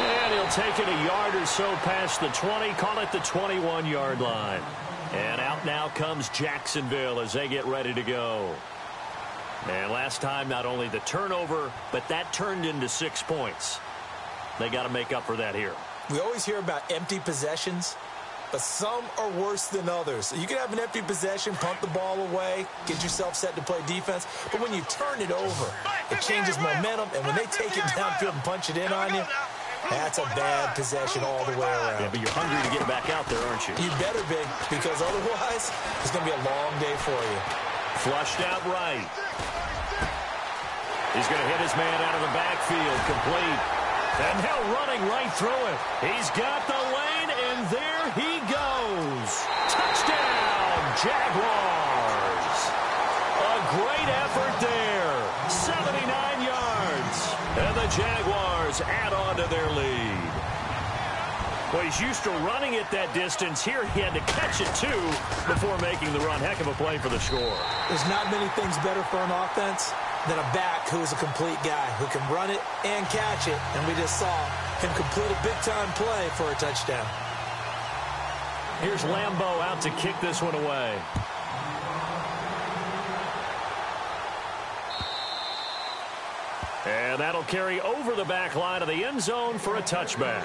And he'll take it a yard or so past the 20, call it the 21-yard line. And out now comes Jacksonville as they get ready to go. And last time, not only the turnover, but that turned into 6 points. They got to make up for that here. We always hear about empty possessions, but some are worse than others. You can have an empty possession, pump the ball away, get yourself set to play defense, but when you turn it over, it changes momentum, and when they take it downfield and punch it in on you, that's a bad possession all the way around. Yeah, but you're hungry to get back out there, aren't you? You better be, because otherwise, it's going to be a long day for you. Flushed out right. He's going to hit his man out of the backfield, complete. And now running right through it. He's got the lane, and there he goes. Touchdown, Jaguars. A great effort there. 79 yards. And the Jaguars add on to their lead. Well, he's used to running it that distance. Here he had to catch it, too, before making the run. Heck of a play for the score. There's not many things better for an offense than a back who is a complete guy who can run it and catch it. And we just saw him complete a big-time play for a touchdown. Here's Lambeau out to kick this one away. And that'll carry over the back line of the end zone for a touchback.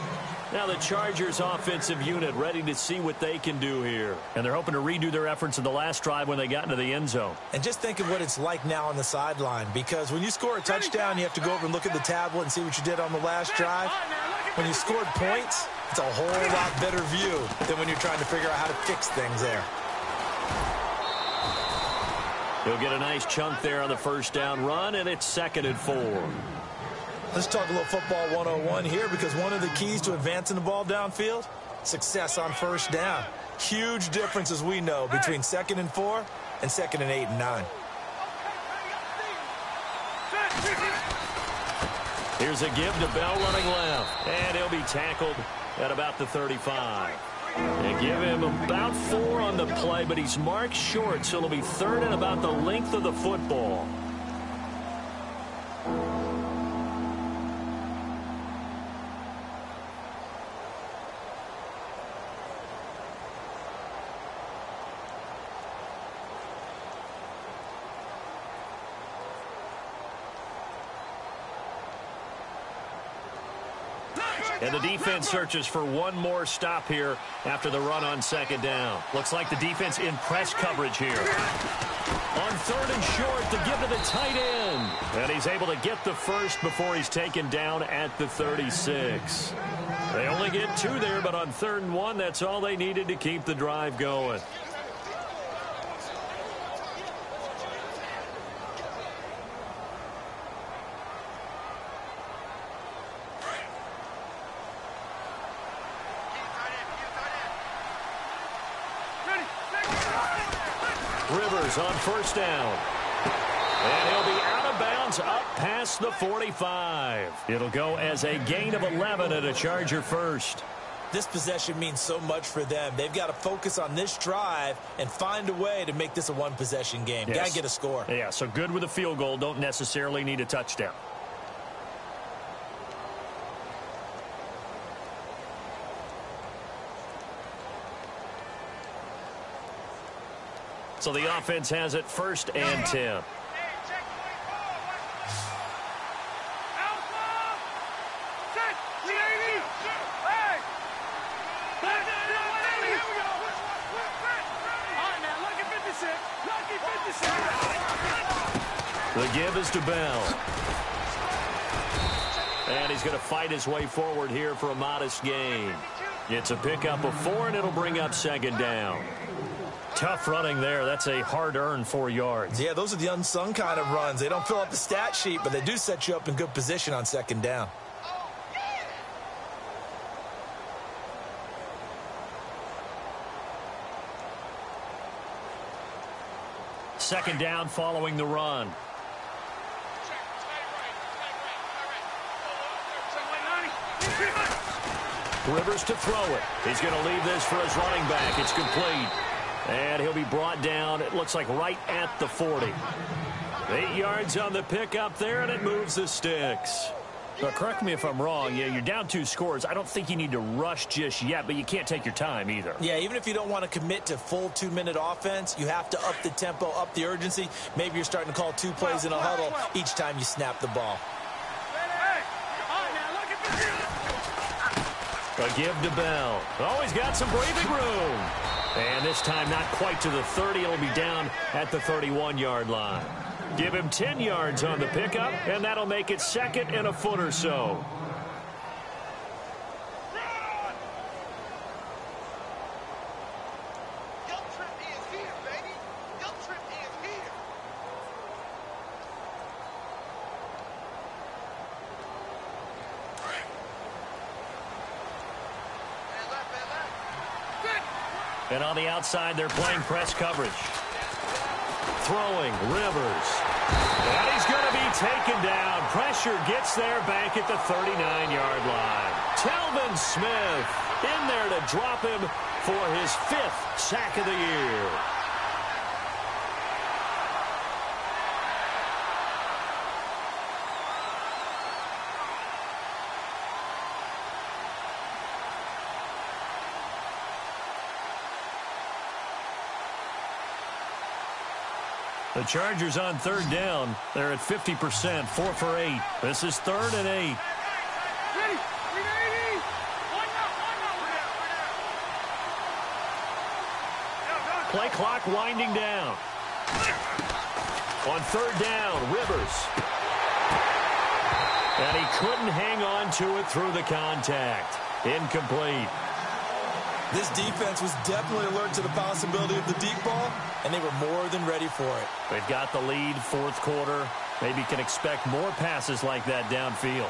Now the Chargers offensive unit ready to see what they can do here. And they're hoping to redo their efforts in the last drive when they got into the end zone. And just think of what it's like now on the sideline, because when you score a touchdown, you have to go over and look at the tablet and see what you did on the last drive. When you scored points, it's a whole lot better view than when you're trying to figure out how to fix things there. He'll get a nice chunk there on the first down run, and it's 2nd and 4. Let's talk a little football 101 here, because one of the keys to advancing the ball downfield, success on first down. Huge difference, as we know, between 2nd and 4 and 2nd and 8 and 9. Here's a give to Bell running left, and he'll be tackled at about the 35. They give him about 4 on the play, but he's marked short, so it'll be 3rd and about the length of the football. And the defense searches for one more stop here after the run on 2nd down. Looks like the defense in press coverage here. On 3rd and short, to give to the tight end. And he's able to get the first before he's taken down at the 36. They only get 2 there, but on 3rd and 1, that's all they needed to keep the drive going. Rivers on 1st down. And he'll be out of bounds up past the 45. It'll go as a gain of 11 and a Charger first. This possession means so much for them. They've got to focus on this drive and find a way to make this a one-possession game. Yes. Got to get a score. Yeah, so good with a field goal. Don't necessarily need a touchdown. So the offense has it 1st and 10. The give is to Bell. And he's going to fight his way forward here for a modest gain. It's a pickup of 4, and it'll bring up 2nd down. Tough running there. That's a hard-earned 4 yards. Yeah, those are the unsung kind of runs. They don't fill up the stat sheet, but they do set you up in good position on 2nd down. Second down following the run. Rivers to throw it. He's going to leave this for his running back. It's complete. And he'll be brought down, it looks like, right at the 40. 8 yards on the pickup there, and it moves the sticks. But correct me if I'm wrong. Yeah, you're down 2 scores. I don't think you need to rush just yet, but you can't take your time either. Yeah, even if you don't want to commit to full 2-minute offense, you have to up the tempo, up the urgency. Maybe you're starting to call 2 plays in a huddle each time you snap the ball. A give to Bell. Oh, he's got some breathing room. And this time not quite to the 30. It'll be down at the 31-yard line. Give him 10 yards on the pickup, and that'll make it 2nd and a foot or so. And on the outside, they're playing press coverage. Throwing, Rivers. And he's going to be taken down. Pressure gets there back at the 39-yard line. Telvin Smith in there to drop him for his 5th sack of the year. The Chargers on 3rd down. They're at 50%, 4 for 8. This is 3rd and 8. Play clock winding down. On 3rd down, Rivers. And he couldn't hang on to it through the contact. Incomplete. This defense was definitely alert to the possibility of the deep ball, and they were more than ready for it. They've got the lead, 4th quarter. Maybe can expect more passes like that downfield.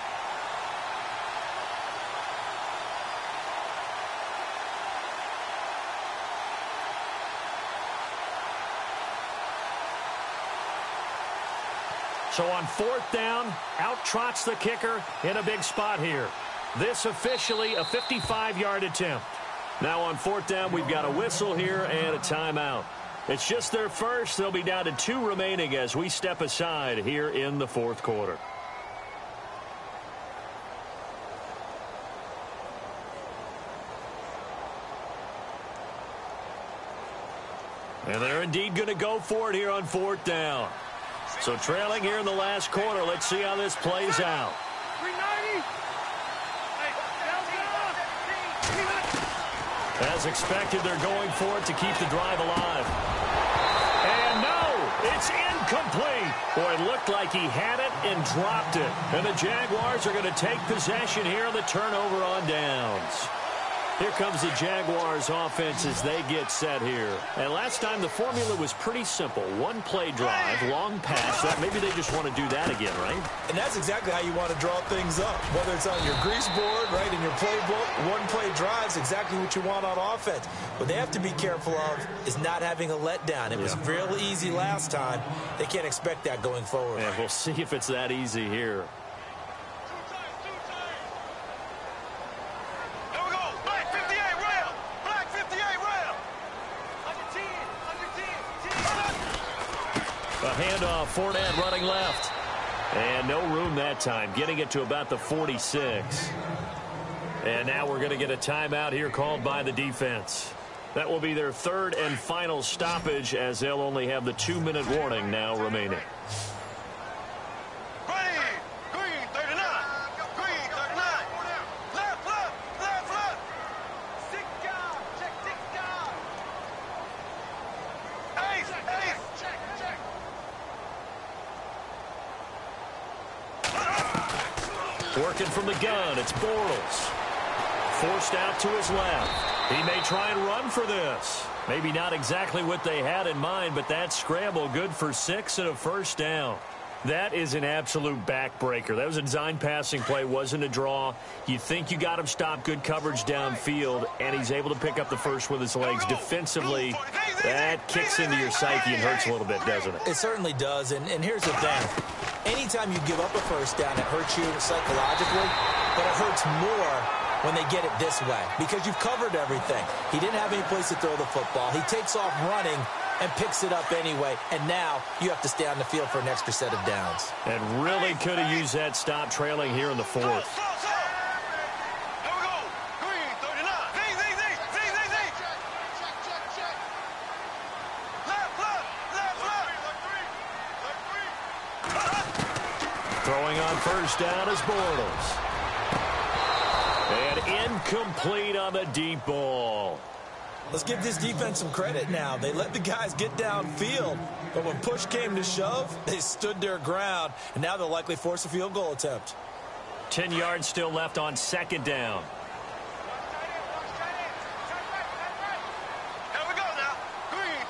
So on 4th down, out trots the kicker in a big spot here. This officially a 55-yard attempt. Now on 4th down, we've got a whistle here and a timeout. It's just their first. They'll be down to 2 remaining as we step aside here in the 4th quarter. And they're indeed going to go for it here on 4th down. So trailing here in the last quarter. Let's see how this plays out. As expected, they're going for it to keep the drive alive. And no, it's incomplete. Boy, it looked like he had it and dropped it. And the Jaguars are going to take possession here on the turnover on downs. Here comes the Jaguars offense as they get set here. And last time the formula was pretty simple. 1-play drive, long pass. Maybe they just want to do that again, right? And that's exactly how you want to draw things up. Whether it's on your grease board, right, in your playbook, 1-play drive is exactly what you want on offense. What they have to be careful of is not having a letdown. It was real easy last time. They can't expect that going forward. And we'll see if it's that easy here. Handoff, Fournette running left. And no room that time, getting it to about the 46. And now we're going to get a timeout here called by the defense. That will be their 3rd and final stoppage as they'll only have the 2-minute warning now remaining. Working from the gun, it's Bortles. Forced out to his left. He may try and run for this. Maybe not exactly what they had in mind, but that scramble good for 6 and a 1st down. That is an absolute backbreaker. That was a design passing play, wasn't a draw. You think you got him stopped, good coverage downfield, and he's able to pick up the first with his legs. Defensively, that kicks into your psyche and hurts a little bit, doesn't it? It certainly does, and here's the thing. Anytime you give up a 1st down, it hurts you psychologically, but it hurts more when they get it this way because you've covered everything. He didn't have any place to throw the football. He takes off running and picks it up anyway, and now you have to stay on the field for an extra set of downs. And really could have used that stop trailing here in the 4th. Throwing on 1st down is Bortles. And incomplete on the deep ball. Let's give this defense some credit now. They let the guys get downfield, but when push came to shove, they stood their ground, and now they'll likely force a field goal attempt. 10 yards still left on 2nd down. Here we go now. Green,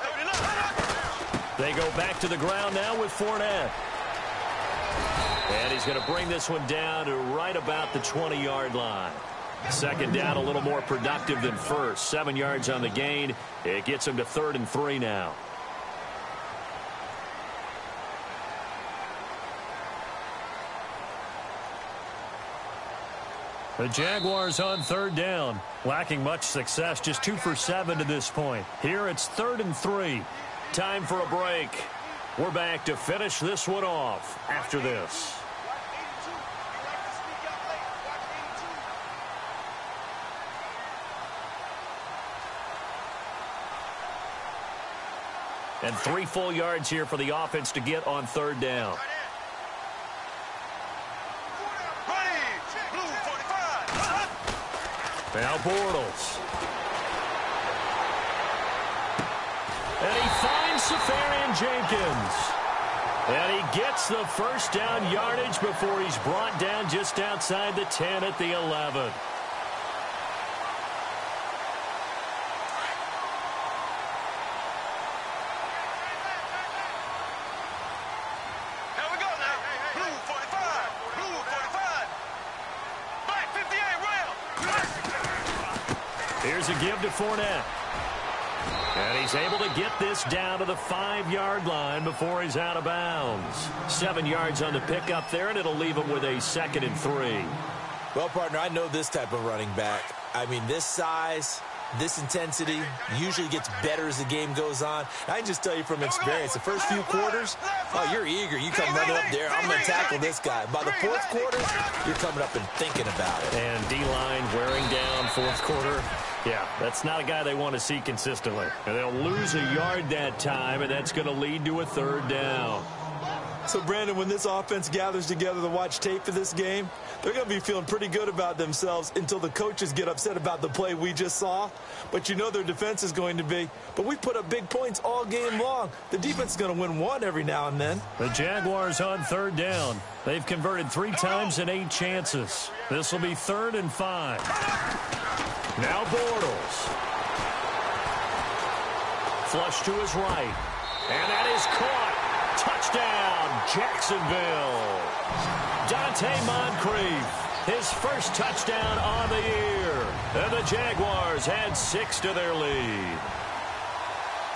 39. They go back to the ground now with Fournette. And he's going to bring this one down to right about the 20-yard line. 2nd down, a little more productive than 1st. 7 yards on the gain. It gets him to 3rd and 3 now. The Jaguars on 3rd down. Lacking much success, just 2 for 7 to this point. Here it's 3rd and 3. Time for a break. We're back to finish this one off after this. And 3 full yards here for the offense to get on 3rd down. Now Bortles. And he finds Safarian Jenkins. And he gets the 1st down yardage before he's brought down just outside the 10 at the 11. Here's a give to Fournette. And he's able to get this down to the 5-yard line before he's out of bounds. 7 yards on the pickup there, and it'll leave him with a 2nd and 3. Well, partner, I know this type of running back. I mean, this size, This intensity usually gets better as the game goes on. I can just tell you from experience, the first few quarters, oh, you're eager. You come running up there, I'm going to tackle this guy. By the fourth quarter, you're coming up and thinking about it. And D-line wearing down fourth quarter. Yeah, that's not a guy they want to see consistently. And they'll lose a yard that time, and that's going to lead to a third down. So, Brandon, when this offense gathers together to watch tape for this game, they're going to be feeling pretty good about themselves until the coaches get upset about the play we just saw. But you know their defense is going to be. But we put up big points all game long. The defense is going to win one every now and then. The Jaguars on third down. They've converted 3 times in 8 chances. This will be 3rd and 5. Now Bortles. Flush to his right. And that is caught. Touchdown, Jacksonville. Dante Moncrief, his first touchdown on the year. And the Jaguars add 6 to their lead.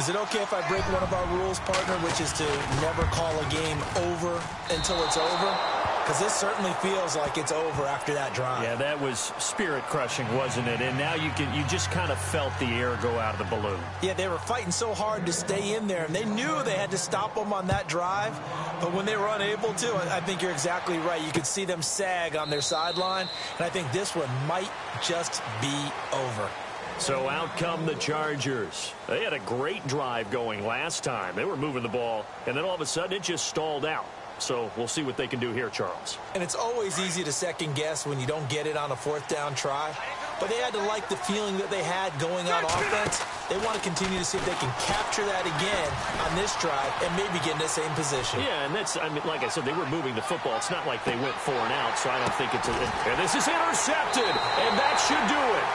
Is it okay if I break one of our rules, partner, which is to never call a game over until it's over? Because this certainly feels like it's over after that drive. Yeah, that was spirit-crushing, wasn't it? And now you just kind of felt the air go out of the balloon. Yeah, they were fighting so hard to stay in there, and they knew they had to stop them on that drive. But when they were unable to, I think you're exactly right. You could see them sag on their sideline, and I think this one might just be over. So out come the Chargers. They had a great drive going last time. They were moving the ball, and then all of a sudden it just stalled out. So we'll see what they can do here, Charles. And it's always easy to second guess when you don't get it on a 4th down try. But they had to like the feeling that they had going on offense. They want to continue to see if they can capture that again on this drive and maybe get in the same position. Yeah, and that's, I mean, like I said, they were moving the football. It's not like they went 4 and out, so I don't think it's and this is intercepted, and that should do it.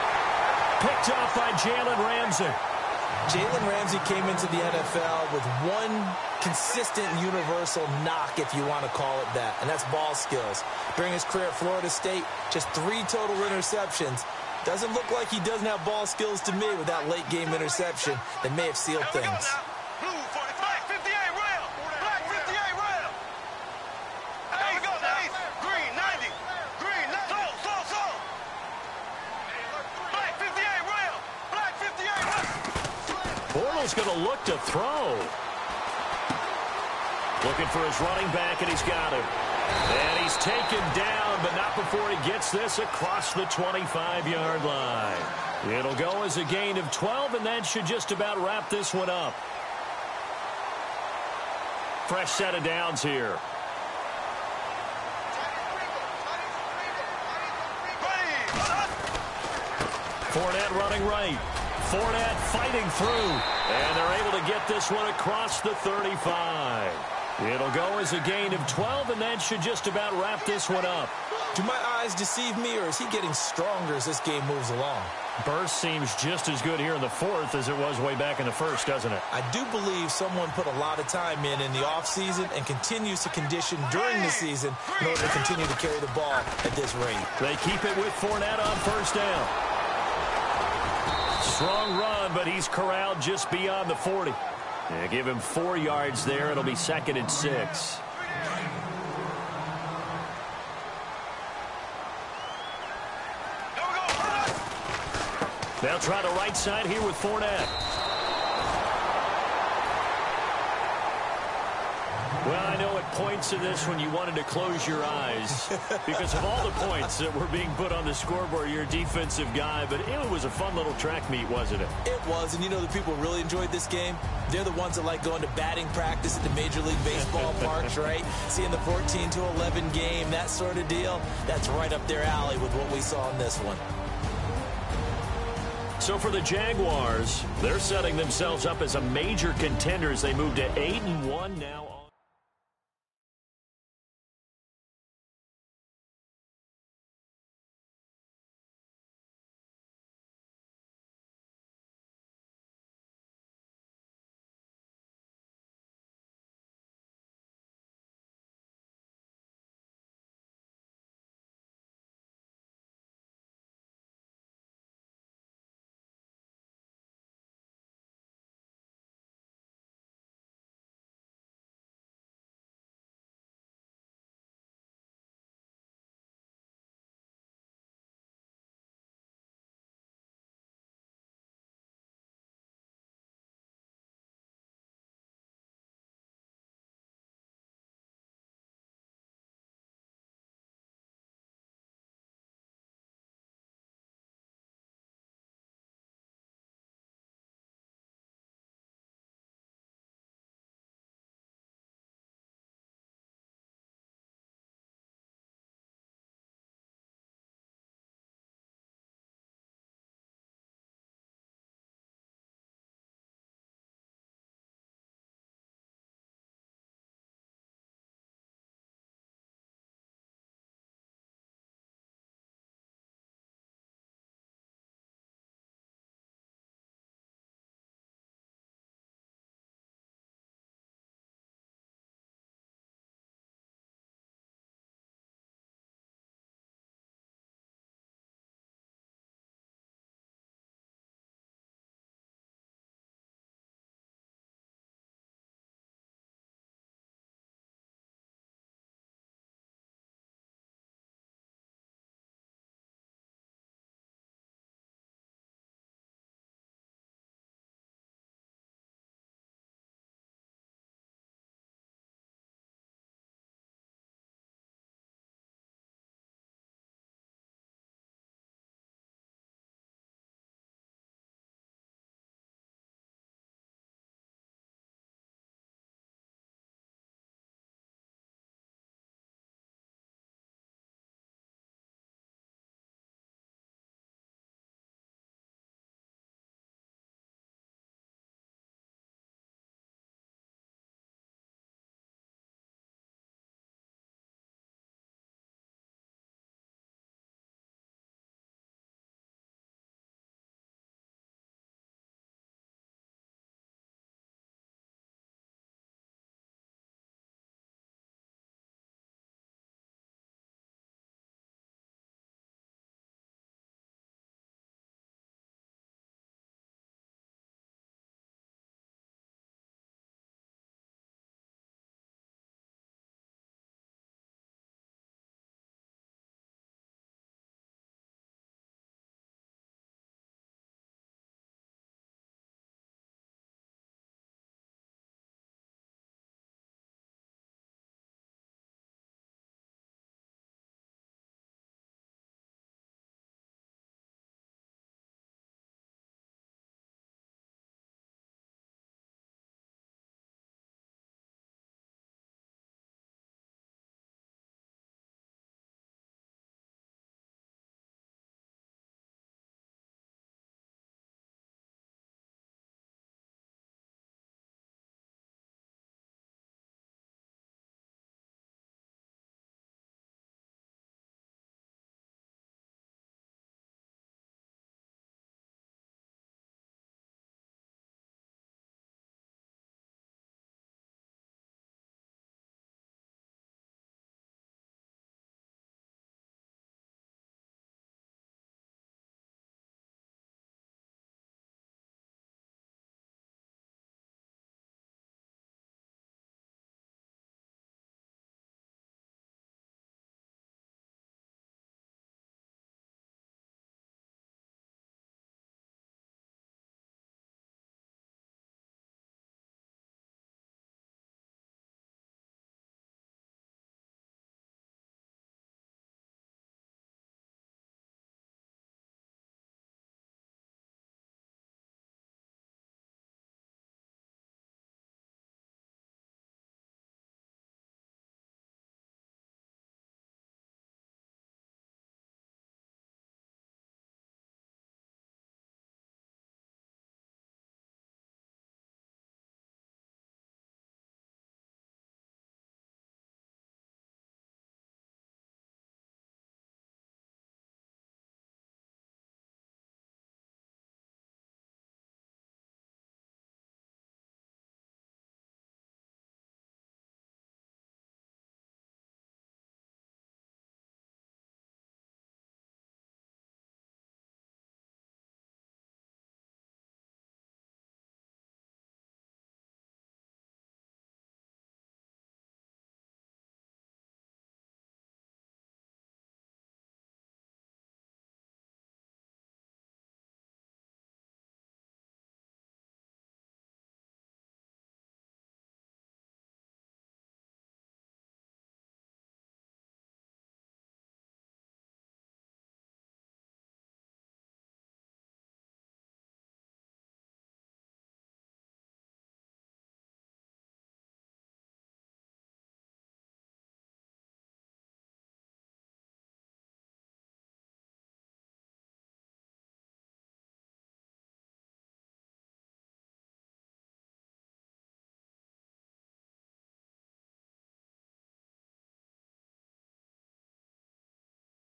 Picked up by Jalen Ramsey. Jalen Ramsey came into the NFL with one consistent universal knock, if you want to call it that, and that's ball skills. During his career at Florida State, just 3 total interceptions. Doesn't look like he doesn't have ball skills to me with that late-game interception that may have sealed things. Blue 45, 58 rail. Black 58 rail. There we go, Dave. Green 90. Green 90. Soul. Black 58 rail. Black 58 rail. Bortles going to look to throw. Looking for his running back, and he's got him. And he's taken down, but not before he gets this across the 25-yard line. It'll go as a gain of 12, and that should just about wrap this one up. Fresh set of downs here. Fournette running right. Fournette fighting through. And they're able to get this one across the 35. It'll go as a gain of 12, and that should just about wrap this one up. Do my eyes deceive me, or is he getting stronger as this game moves along? Burst seems just as good here in the 4th as it was way back in the 1st, doesn't it? I do believe someone put a lot of time in the offseason and continues to condition during the season in order to continue to carry the ball at this rate. They keep it with Fournette on 1st down. Strong run, but he's corralled just beyond the 40. Yeah, give him 4 yards there. It'll be 2nd and 6. They'll try the right side here with Fournette. Well, I know at points in this when you wanted to close your eyes because of all the points that were being put on the scoreboard. You're a defensive guy, but it was a fun little track meet, wasn't it? It was, and you know the people who really enjoyed this game? They're the ones that like going to batting practice at the Major League Baseball parks, right? Seeing the 14-11 game, that sort of deal. That's right up their alley with what we saw in this one. So for the Jaguars, they're setting themselves up as a major contender as they move to 8-1 now.